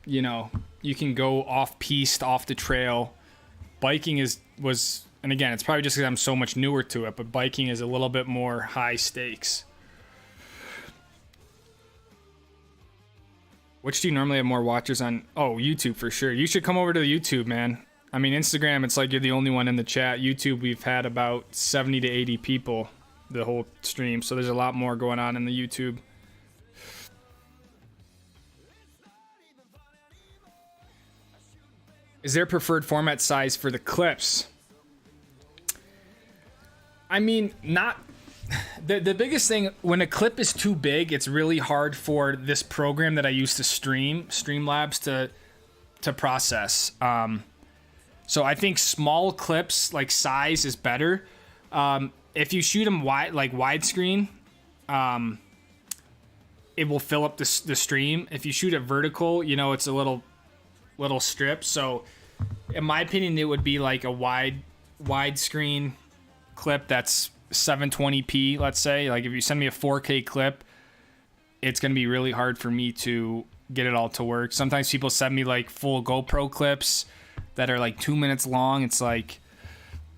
You know, you can go off-piste, off the trail. Biking was, and again, it's probably just because I'm so much newer to it, but biking is a little bit more high stakes. Which do you normally have more watchers on? Oh, YouTube for sure. You should come over to the YouTube, man. I mean, Instagram, it's like you're the only one in the chat. YouTube, we've had about 70 to 80 people the whole stream, so there's a lot more going on in the YouTube. Is there preferred format size for the clips? I mean, not... The biggest thing, when a clip is too big, it's really hard for this program that I use to Streamlabs, to process. So I think small clips, like size, is better. If you shoot them widescreen, it will fill up the stream. If you shoot it vertical, you know, it's a little strip. So in my opinion, it would be like a widescreen clip that's 720p, let's say. Like if you send me a 4K clip, it's going to be really hard for me to get it all to work. Sometimes people send me like full GoPro clips that are like 2 minutes long. It's like,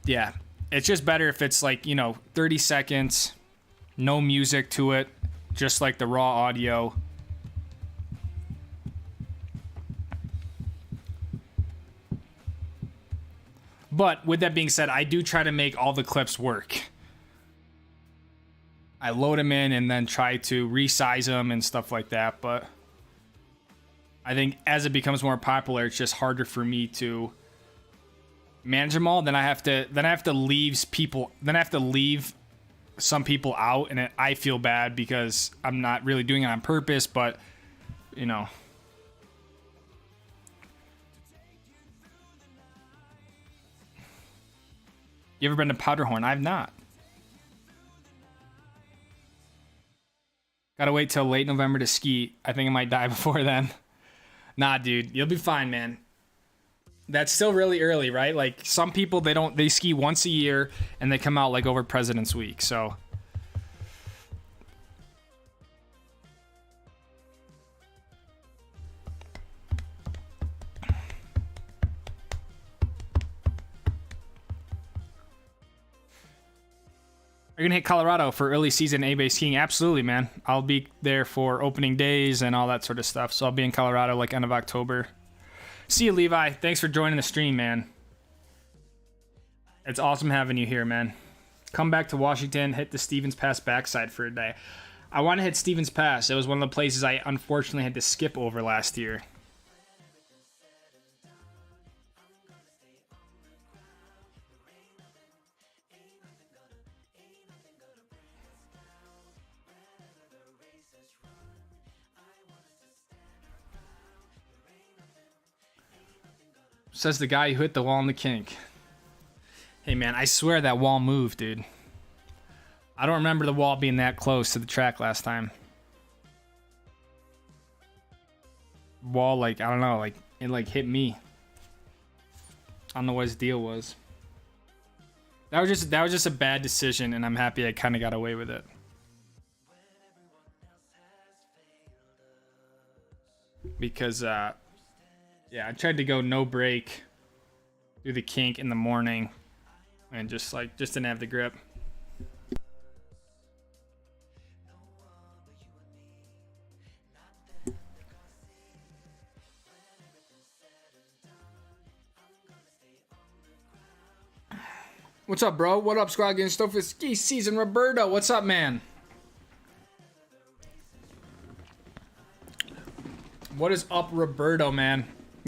yeah, it's just better if it's like, you know, 30 seconds, no music to it, just like the raw audio. But with that being said, I do try to make all the clips work. I load them in and then try to resize them and stuff like that. But I think as it becomes more popular, it's just harder for me to manage them all. Then I have to leave some people out, and I feel bad because I'm not really doing it on purpose, but you know. You ever been to Powderhorn? I've not. Gotta wait till late November to ski. I think I might die before then. Nah, dude, you'll be fine, man. That's still really early, right? Like some people, they ski once a year and they come out like over President's Week. So you're gonna hit Colorado for early season A-base skiing? Absolutely, man. I'll be there for opening days and all that sort of stuff. So I'll be in Colorado like end of October. See you, Levi. Thanks for joining the stream, man. It's awesome having you here, man. Come back to Washington, hit the Stevens Pass backside for a day. I want to hit Stevens Pass. It was one of the places I unfortunately had to skip over last year. Says the guy who hit the wall in the kink. Hey, man, I swear that wall moved, dude. I don't remember the wall being that close to the track last time. Wall, like, I don't know, like, it, like, hit me. I don't know what his deal was. That was just a bad decision, and I'm happy I kind of got away with it. Because, yeah, I tried to go no break through the kink in the morning and just didn't have the grip. What's up, bro? What up, squad? Getting Stoke for ski season. Roberto, what's up, man? What is up, Roberto, man?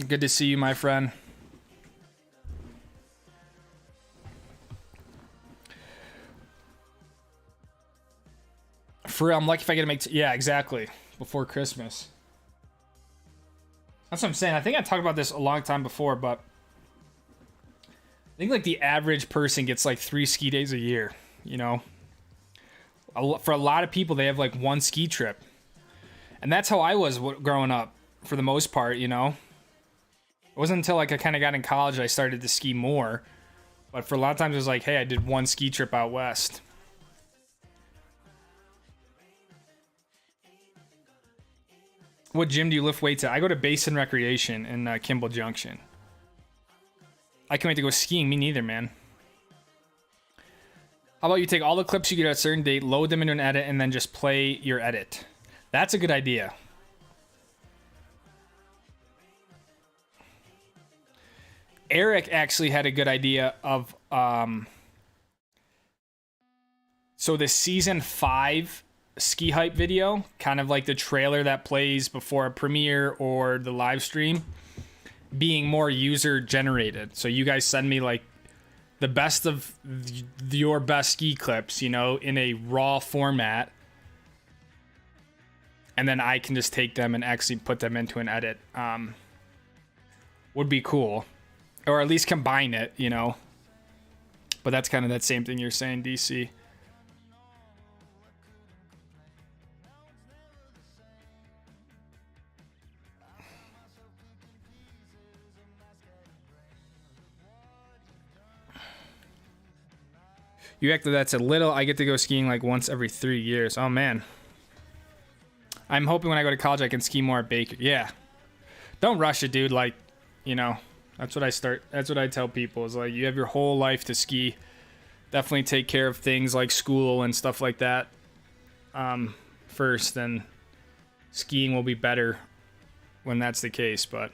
Good to see you, my friend. For real, I'm lucky if I get to make... yeah, exactly. Before Christmas. That's what I'm saying. I think I talked about this a long time before, but... I think, like, the average person gets, like, 3 ski days a year, you know? For a lot of people, they have, like, 1 ski trip. And that's how I was growing up, for the most part, you know? It wasn't until like I kind of got in college I started to ski more. But for a lot of times it was like, hey, I did 1 ski trip out west. What gym do you lift weights at? I go to Basin Recreation in Kimball Junction. I can't wait to go skiing. Me neither, man. How about you take all the clips you get at a certain date, load them into an edit, and then just play your edit? That's a good idea. Eric actually had a good idea of so the season 5 ski hype video, kind of like the trailer that plays before a premiere or the live stream, being more user generated. So you guys send me like the best of your best ski clips, you know, in a raw format, and then I can just take them and actually put them into an edit. Would be cool. Or at least combine it, you know. But that's kind of that same thing you're saying, DC. You act like that's a little. I get to go skiing like once every 3 years. Oh, man. I'm hoping when I go to college I can ski more at Baker. Yeah. Don't rush it, dude. Like, you know... That's what I tell people is like, you have your whole life to ski. Definitely take care of things like school and stuff like that first, and skiing will be better when that's the case. But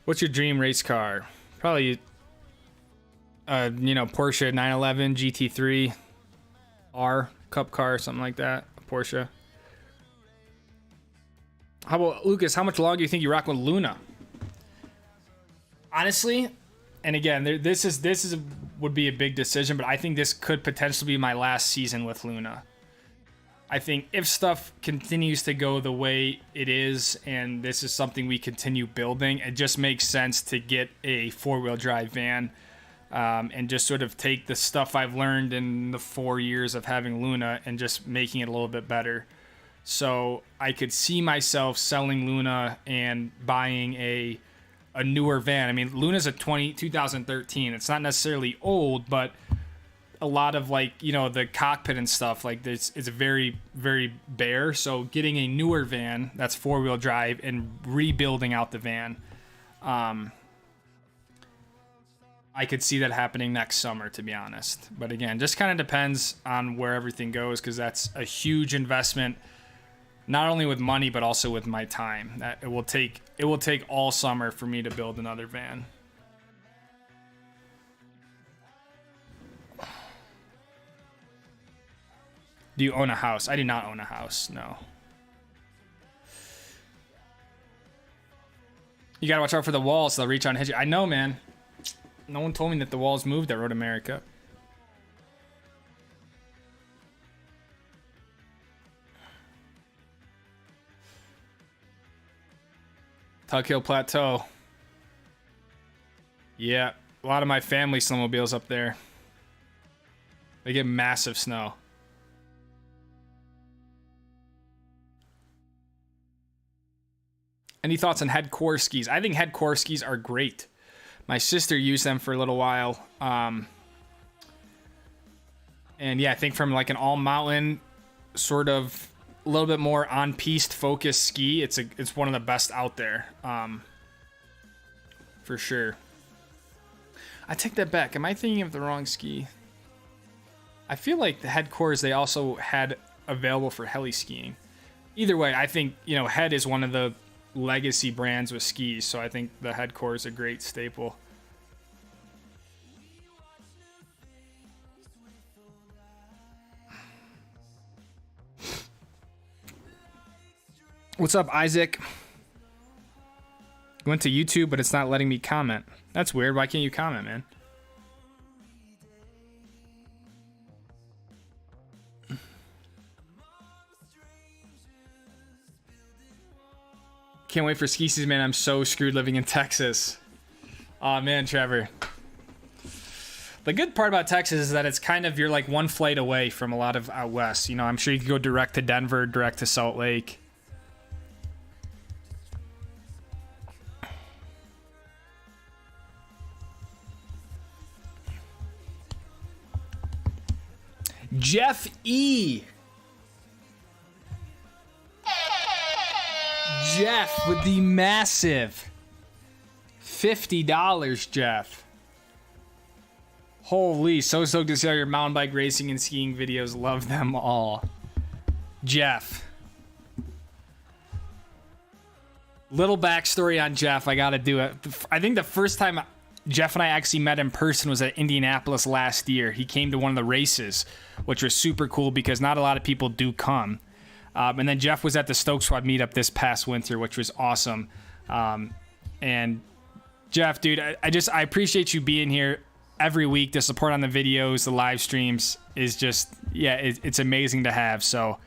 what's your dream race car? Probably Porsche 911 GT3 R Cup car, something like that. Porsche. How about Lucas? How much longer do you think you rock with Luna? Honestly, and again, this would be a big decision, but I think this could potentially be my last season with Luna. I think if stuff continues to go the way it is, and this is something we continue building, it just makes sense to get a 4-wheel drive van, and just sort of take the stuff I've learned in the 4 years of having Luna and just making it a little bit better. So I could see myself selling Luna and buying a newer van. I mean, Luna's a 2013. It's not necessarily old, but a lot of, like, you know, the cockpit and stuff, like, this is very, very bare. So getting a newer van that's 4-wheel drive and rebuilding out the van, I could see that happening next summer, to be honest. But again, just kind of depends on where everything goes, because that's a huge investment, not only with money but also with my time. That it will take all summer for me to build another van. Do you own a house? I do not own a house, no. You gotta watch out for the walls, they'll reach out and hit you. I know, man. No one told me that the walls moved at Road America. Tug Hill Plateau. Yeah, a lot of my family snowmobiles up there. They get massive snow. Any thoughts on head core skis? I think head core skis are great. My sister used them for a little while. And yeah, I think from like an all mountain sort of a little bit more on piste focused ski, it's one of the best out there. For sure. I take that back. Am I thinking of the wrong ski? I feel like the head cores they also had available for heli skiing. Either way, I think, you know, Head is one of the legacy brands with skis, so I think the head core is a great staple. What's up, Isaac? Went to YouTube, but it's not letting me comment. That's weird. Why can't you comment, man? Can't wait for ski season, man. I'm so screwed living in Texas. Aw, man, Trevor. The good part about Texas is that it's kind of, you're like one flight away from a lot of out west. You know, I'm sure you could go direct to Denver, direct to Salt Lake. Jeff E. Jeff with the massive $50, Jeff. Holy, so stoked to see all your mountain bike racing and skiing videos. Love them all. Jeff. Little backstory on Jeff. I gotta do it. I think the first time Jeff and I actually met in person was at Indianapolis last year. He came to one of the races, which was super cool because not a lot of people do come. And then Jeff was at the Stoke Squad meetup this past winter, which was awesome. And Jeff, dude, I appreciate you being here every week. The support on the videos, the live streams is just, yeah, it's amazing to have. So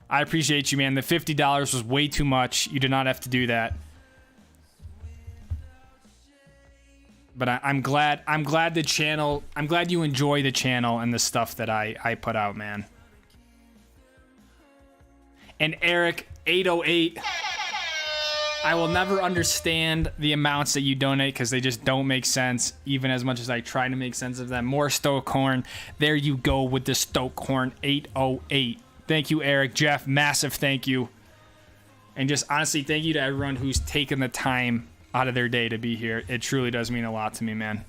I appreciate you, man. The $50 was way too much. You did not have to do that. But I'm glad the channel, I'm glad you enjoy the channel and the stuff that I put out, man. And Eric 808, I will never understand the amounts that you donate because they just don't make sense, even as much as I try to make sense of them. More Stoke Horn. There you go with the Stoke Horn 808. Thank you, Eric. Jeff, massive thank you. And just honestly, thank you to everyone who's taken the time out of their day to be here. It truly does mean a lot to me, man.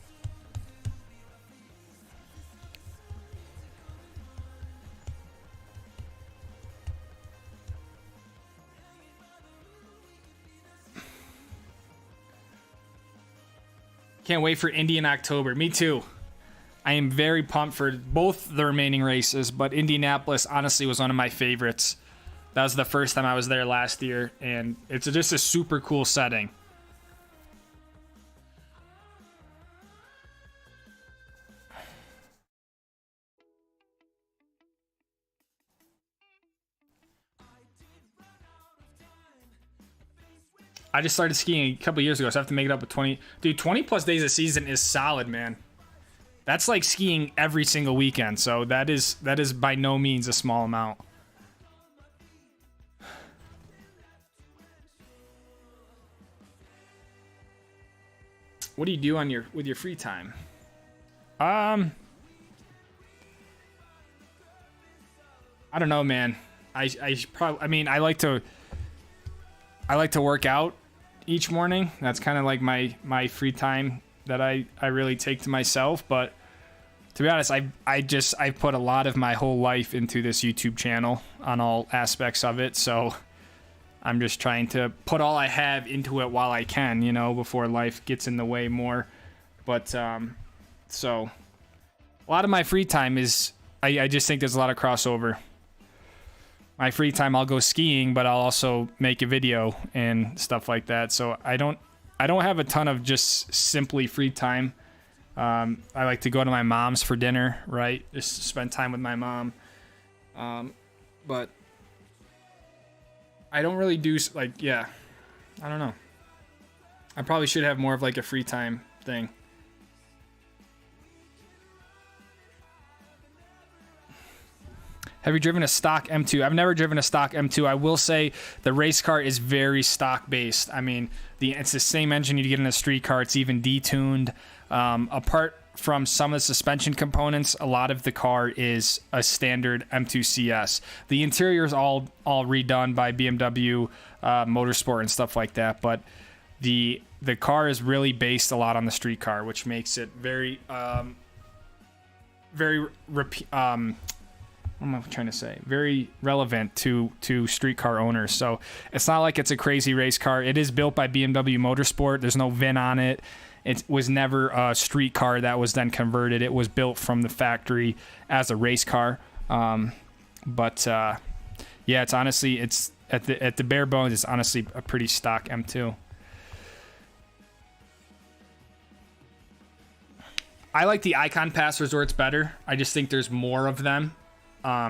Can't wait for Indy in October. Me too. I am very pumped for both the remaining races, but Indianapolis honestly was one of my favorites. That was the first time I was there last year, and it's just a super cool setting. I just started skiing a couple years ago, so I have to make it up with 20. Dude, 20 plus days a season is solid, man. That's like skiing every single weekend, so that is by no means a small amount. What do you do on with your free time? I don't know, man. I like to work out each morning. That's kind of like my free time that I really take to myself. But to be honest, I've put a lot of my whole life into this YouTube channel on all aspects of it. So I'm just trying to put all I have into it while I can, you know, before life gets in the way more. But so a lot of my free time is, I just think there's a lot of crossover. My free time, I'll go skiing, but I'll also make a video and stuff like that. So I don't have a ton of just simply free time. I like to go to my mom's for dinner, right? Just spend time with my mom. But I don't really do, like, yeah, I don't know. I probably should have more of like a free time thing. Have you driven a stock M2? I've never driven a stock M2. I will say the race car is very stock based. I mean, it's the same engine you get in a street car. It's even detuned. Apart from some of the suspension components, a lot of the car is a standard M2 CS. The interior is all redone by BMW Motorsport and stuff like that. But the car is really based a lot on the street car, which makes it very what am I trying to say? Very relevant to street car owners. So it's not like it's a crazy race car. It is built by BMW Motorsport. There's no VIN on it. It was never a street car that was then converted. It was built from the factory as a race car. Yeah, it's honestly, it's at the bare bones, it's honestly a pretty stock M2. I like the Ikon Pass resorts better. I just think there's more of them.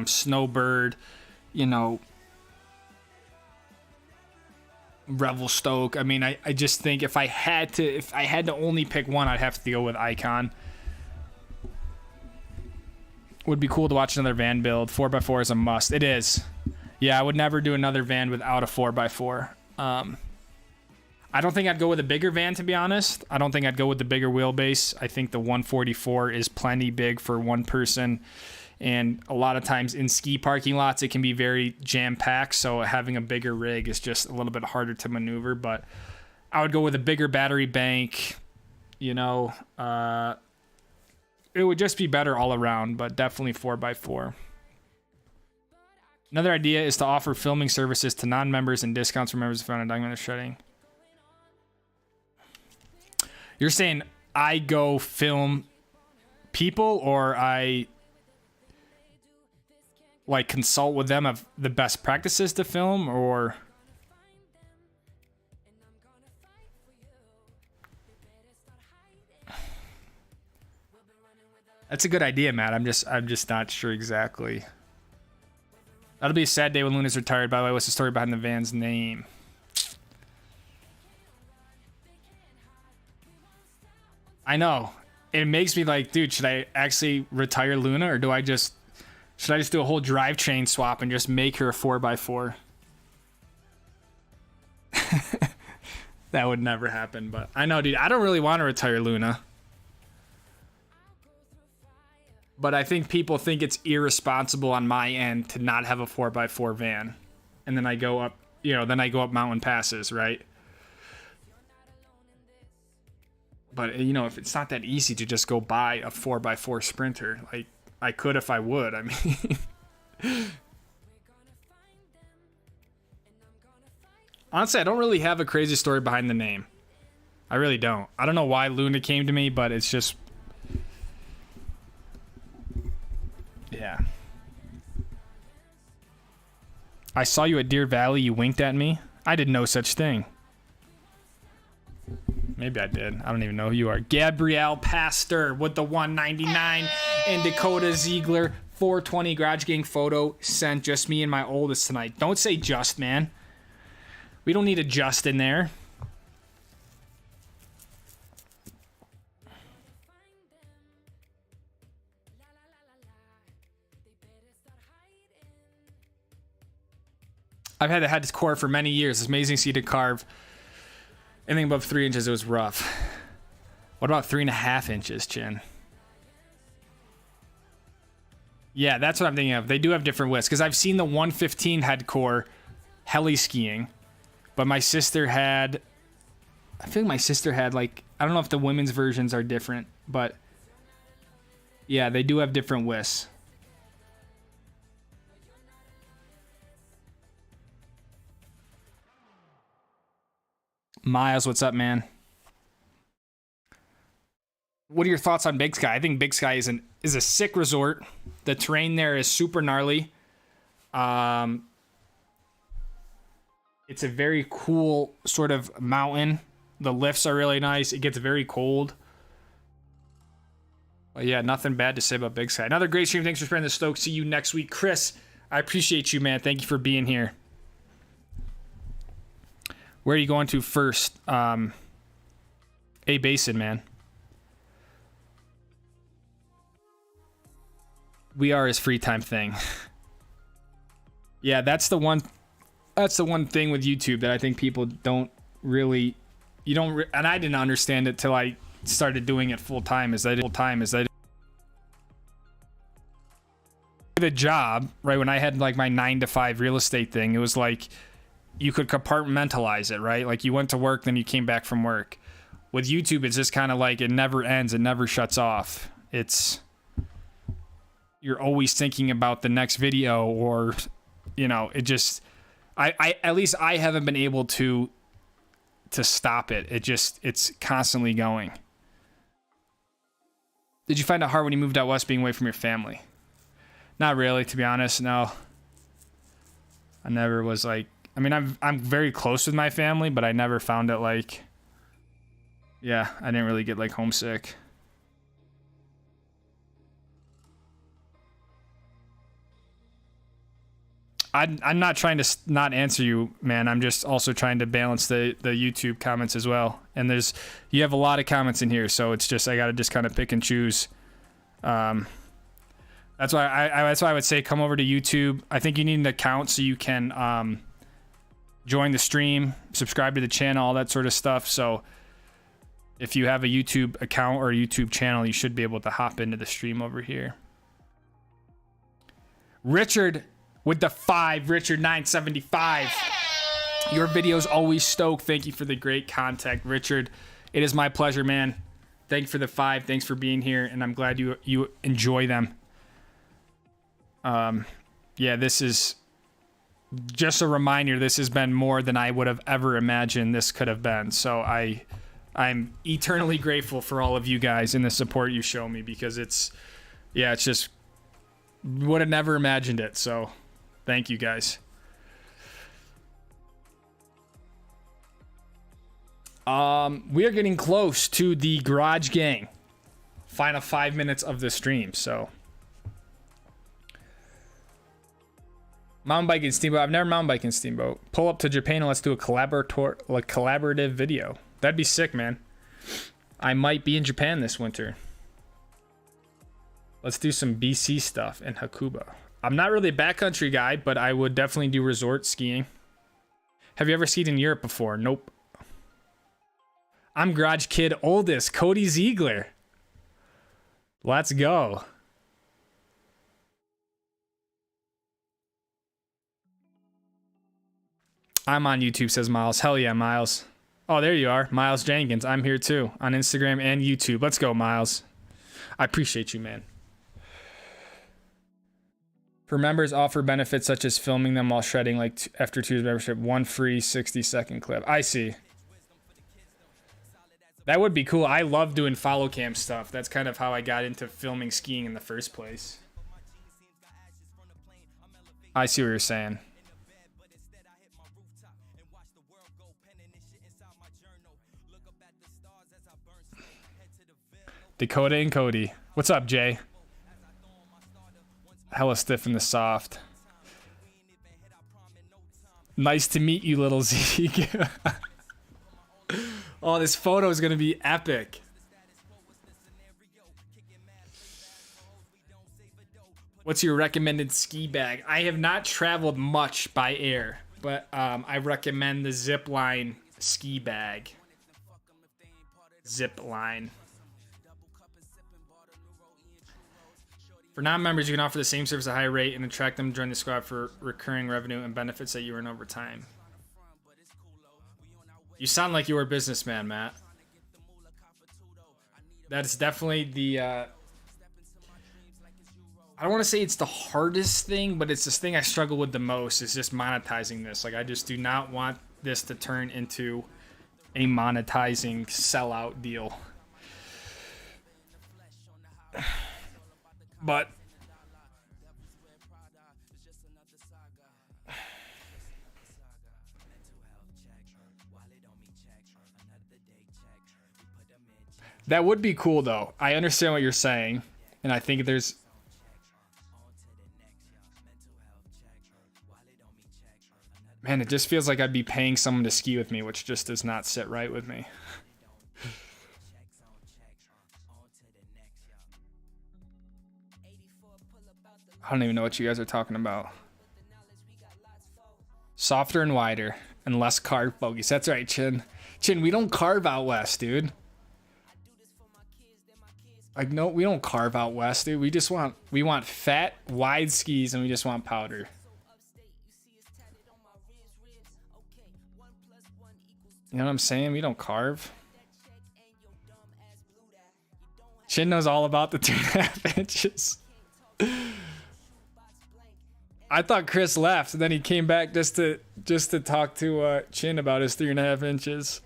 Snowbird, you know, Revel Stoke. I mean, I just think if I had to only pick one, I'd have to go with Ikon. Would be cool to watch another van build. 4x4 is a must. It is. Yeah, I would never do another van without a 4x4. I don't think I'd go with a bigger van, to be honest. I don't think I'd go with the bigger wheelbase. I think the 144 is plenty big for one person. And a lot of times in ski parking lots, it can be very jam-packed, so having a bigger rig is just a little bit harder to maneuver. But I would go with a bigger battery bank, you know. It would just be better all around, but definitely 4x4. Another idea is to offer filming services to non-members and discounts for members found in documentary shredding. You're saying I go film people, or I like consult with them of the best practices to film, or that's a good idea, Matt. I'm just not sure exactly. That'll be a sad day when Luna's retired. By the way, what's the story behind the van's name? I know. It makes me like, dude, should I actually retire Luna, or should I just do a whole drivetrain swap and just make her a 4x4? That would never happen, but I know, dude, I don't really want to retire Luna. But I think people think it's irresponsible on my end to not have a 4x4 van. And then I go up, mountain passes, right? But, you know, if it's not that easy to just go buy a 4x4 Sprinter, like, I could if I would. I mean, honestly, I don't really have a crazy story behind the name. I really don't. I don't know why Luna came to me, but it's just, yeah. I saw you at Deer Valley. You winked at me. I did no such thing. Maybe I did. I don't even know who you are. Gabrielle Pastor with the 199 and Dakota Ziegler 420 Garage Gang photo sent. Just me and my oldest tonight. Don't say just, man. We don't need a just in there. I've had this core for many years. It's amazing to see to carve. Anything above 3 inches, it was rough. What about 3.5 inches, Chin? Yeah, that's what I'm thinking of. They do have different widths, because I've seen the 115 head core heli skiing, but my sister had, I think my sister had, like, I don't know if the women's versions are different, but yeah, they do have different widths. Miles, what's up, man? What are your thoughts on Big Sky? I think Big Sky is a sick resort. The terrain there is super gnarly. It's a very cool sort of mountain. The lifts are really nice. It gets very cold. But yeah, nothing bad to say about Big Sky. Another great stream. Thanks for spending the Stoke. See you next week. Chris, I appreciate you, man. Thank you for being here. Where are you going to first? A Basin, man. We are his free time thing. Yeah, that's the one thing with YouTube that I think people don't really, and I didn't understand it till I started doing it full time, is that the job, right? When I had like my 9-to-5 real estate thing, it was like you could compartmentalize it, right? Like you went to work, then you came back from work. With YouTube, it's just kind of like it never ends, it never shuts off. You're always thinking about the next video, or it just, I at least I haven't been able to stop it. It's constantly going. Did you find it hard when you moved out west being away from your family? Not really, to be honest. No. I never was like, I mean, I'm very close with my family, but I never found it like, yeah, I didn't really get like homesick. I'm not trying to not answer you, man. I'm just also trying to balance the YouTube comments as well. And you have a lot of comments in here, so it's just I gotta just kind of pick and choose. That's why I would say come over to YouTube. I think you need an account so you can join the stream, subscribe to the channel, all that sort of stuff. So if you have a YouTube account or a YouTube channel, you should be able to hop into the stream over here. Richard with the 5, Richard 975. Your videos always Stoke. Thank you for the great contact, Richard. It is my pleasure, man. Thank you for the 5. Thanks for being here, and I'm glad you enjoy them. Yeah, this is just a reminder. This has been more than I would have ever imagined this could have been. So I'm eternally grateful for all of you guys and the support you show me, because it's just would have never imagined it. So thank you guys. We are getting close to the Garage Gang final 5 minutes of the stream. So mountain biking Steamboat. I've never mountain biking Steamboat. Pull up to Japan and let's do a collaborative video. That'd be sick, man. I might be in Japan this winter. Let's do some BC stuff in Hakuba. I'm not really a backcountry guy, but I would definitely do resort skiing. Have you ever skied in Europe before? Nope. I'm Garage Kid oldest, Cody Ziegler. Let's go. I'm on YouTube, says Miles. Hell yeah, Miles. Oh, there you are. Miles Jenkins. I'm here too on Instagram and YouTube. Let's go, Miles. I appreciate you, man. For members, offer benefits such as filming them while shredding, like after 2 years membership, 1 free 60-second clip. I see. That would be cool. I love doing follow cam stuff. That's kind of how I got into filming skiing in the first place. I see what you're saying. Dakota and Cody. What's up, Jay? Hella stiff in the soft. Nice to meet you, little Zeke. Oh, this photo is going to be epic. What's your recommended ski bag? I have not traveled much by air, but I recommend the Zipline ski bag. Zipline. For non-members, you can offer the same service at a high rate and attract them to join the squad for recurring revenue and benefits that you earn over time. You sound like you were a businessman, Matt. That's definitely the... I don't want to say it's the hardest thing, but it's this thing I struggle with the most, is just monetizing this. Like, I just do not want this to turn into a monetizing sellout deal. But that would be cool, though. I understand what you're saying, and I think there's... Man, it just feels like I'd be paying someone to ski with me, which just does not sit right with me. I don't even know what you guys are talking about. Softer and wider and less carb focus. That's right, Chin. Chin, we don't carve out west, dude. Like, no, we don't carve out west, dude. We want fat, wide skis, and we just want powder. You know what I'm saying? We don't carve. Chin knows all about the 2.5 inches. I thought Chris left, and then he came back just to talk to Chin about his 3.5 inches.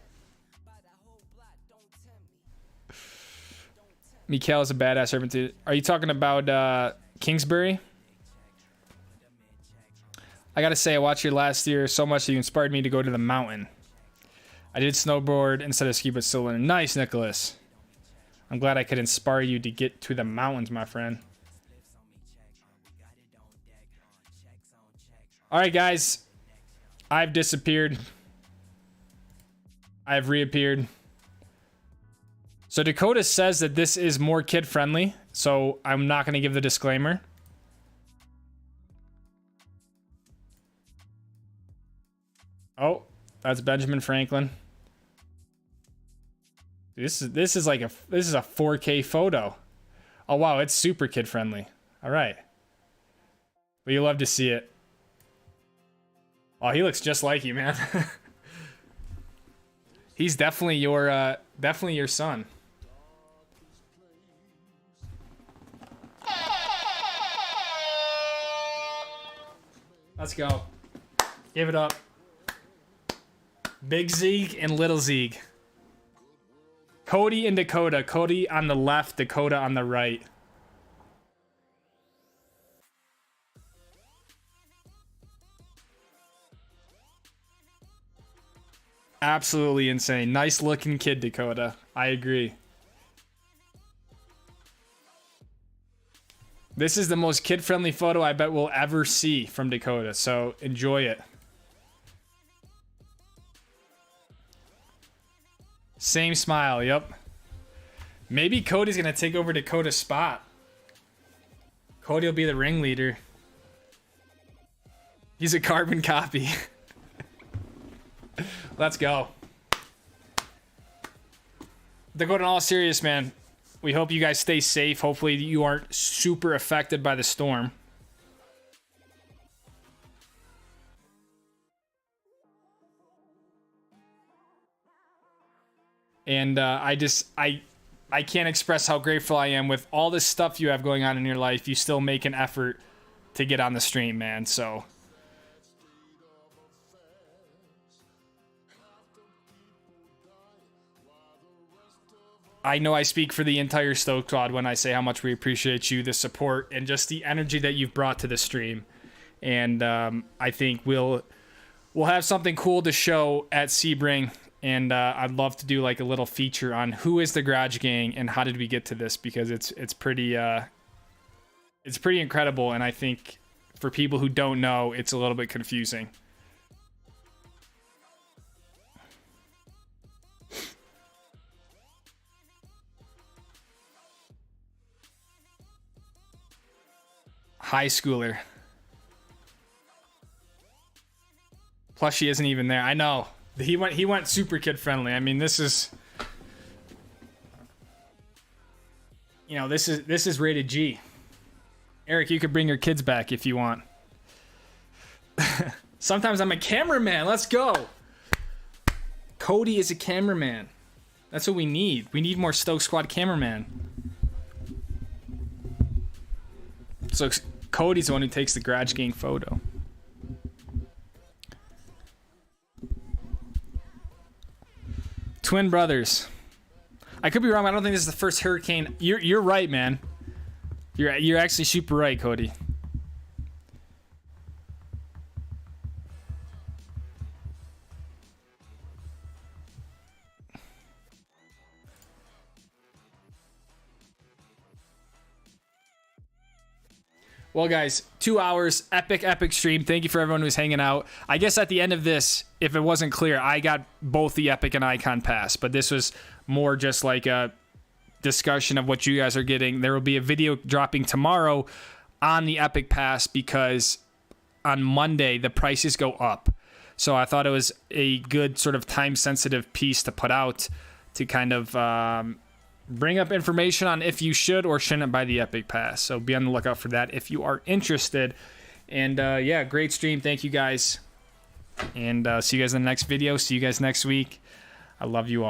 Mikael is a badass servant. Are you talking about Kingsbury? I gotta say, I watched you last year so much that you inspired me to go to the mountain. I did snowboard instead of ski, but still learn. Nice, Nicholas. I'm glad I could inspire you to get to the mountains, my friend. All right, guys. I've disappeared. I've reappeared. So Dakota says that this is more kid-friendly, so I'm not going to give the disclaimer. Oh, that's Benjamin Franklin. This is a 4K photo. Oh wow, it's super kid-friendly. All right. But you love to see it. Oh, he looks just like you, man. He's definitely your son. Let's go. Give it up. Big Zeke and Little Zeke. Cody and Dakota. Cody on the left, Dakota on the right. Absolutely insane. Nice looking kid, Dakota. I agree. This is the most kid-friendly photo I bet we'll ever see from Dakota, so enjoy it. Same smile, yep. Maybe Cody's gonna take over Dakota's spot. Cody will be the ringleader. He's a carbon copy. Let's go. Dakota, in all serious, man, we hope you guys stay safe. Hopefully you aren't super affected by the storm. And I can't express how grateful I am with all this stuff you have going on in your life. You still make an effort to get on the stream, man. So I know I speak for the entire Stoke squad when I say how much we appreciate you, the support, and just the energy that you've brought to the stream. And I think we'll have something cool to show at Sebring. And I'd love to do like a little feature on who is the Garage Gang and how did we get to this, because it's pretty incredible. And I think for people who don't know, it's a little bit confusing. High schooler. Plushie isn't even there. I know. He went super kid friendly. I mean, this is, you know, this is rated G. Eric, you could bring your kids back if you want. Sometimes I'm a cameraman. Let's go. Cody is a cameraman. That's what we need. We need more Stoke Squad cameraman. So Cody's the one who takes the garage gang photo. Twin brothers. I could be wrong. I don't think this is the first hurricane. You're right, man. You're actually super right, Cody. Well, guys, 2 hours, epic stream. Thank you for everyone who's hanging out. I guess at the end of this, if it wasn't clear, I got both the Epic and Ikon pass, but this was more just like a discussion of what you guys are getting. There will be a video dropping tomorrow on the Epic pass because on Monday the prices go up. So I thought it was a good sort of time-sensitive piece to put out to kind of bring up information on if you should or shouldn't buy the Epic Pass. So be on the lookout for that if you are interested. And yeah, great stream. Thank you guys. And see you guys in the next video. See you guys next week. I love you all.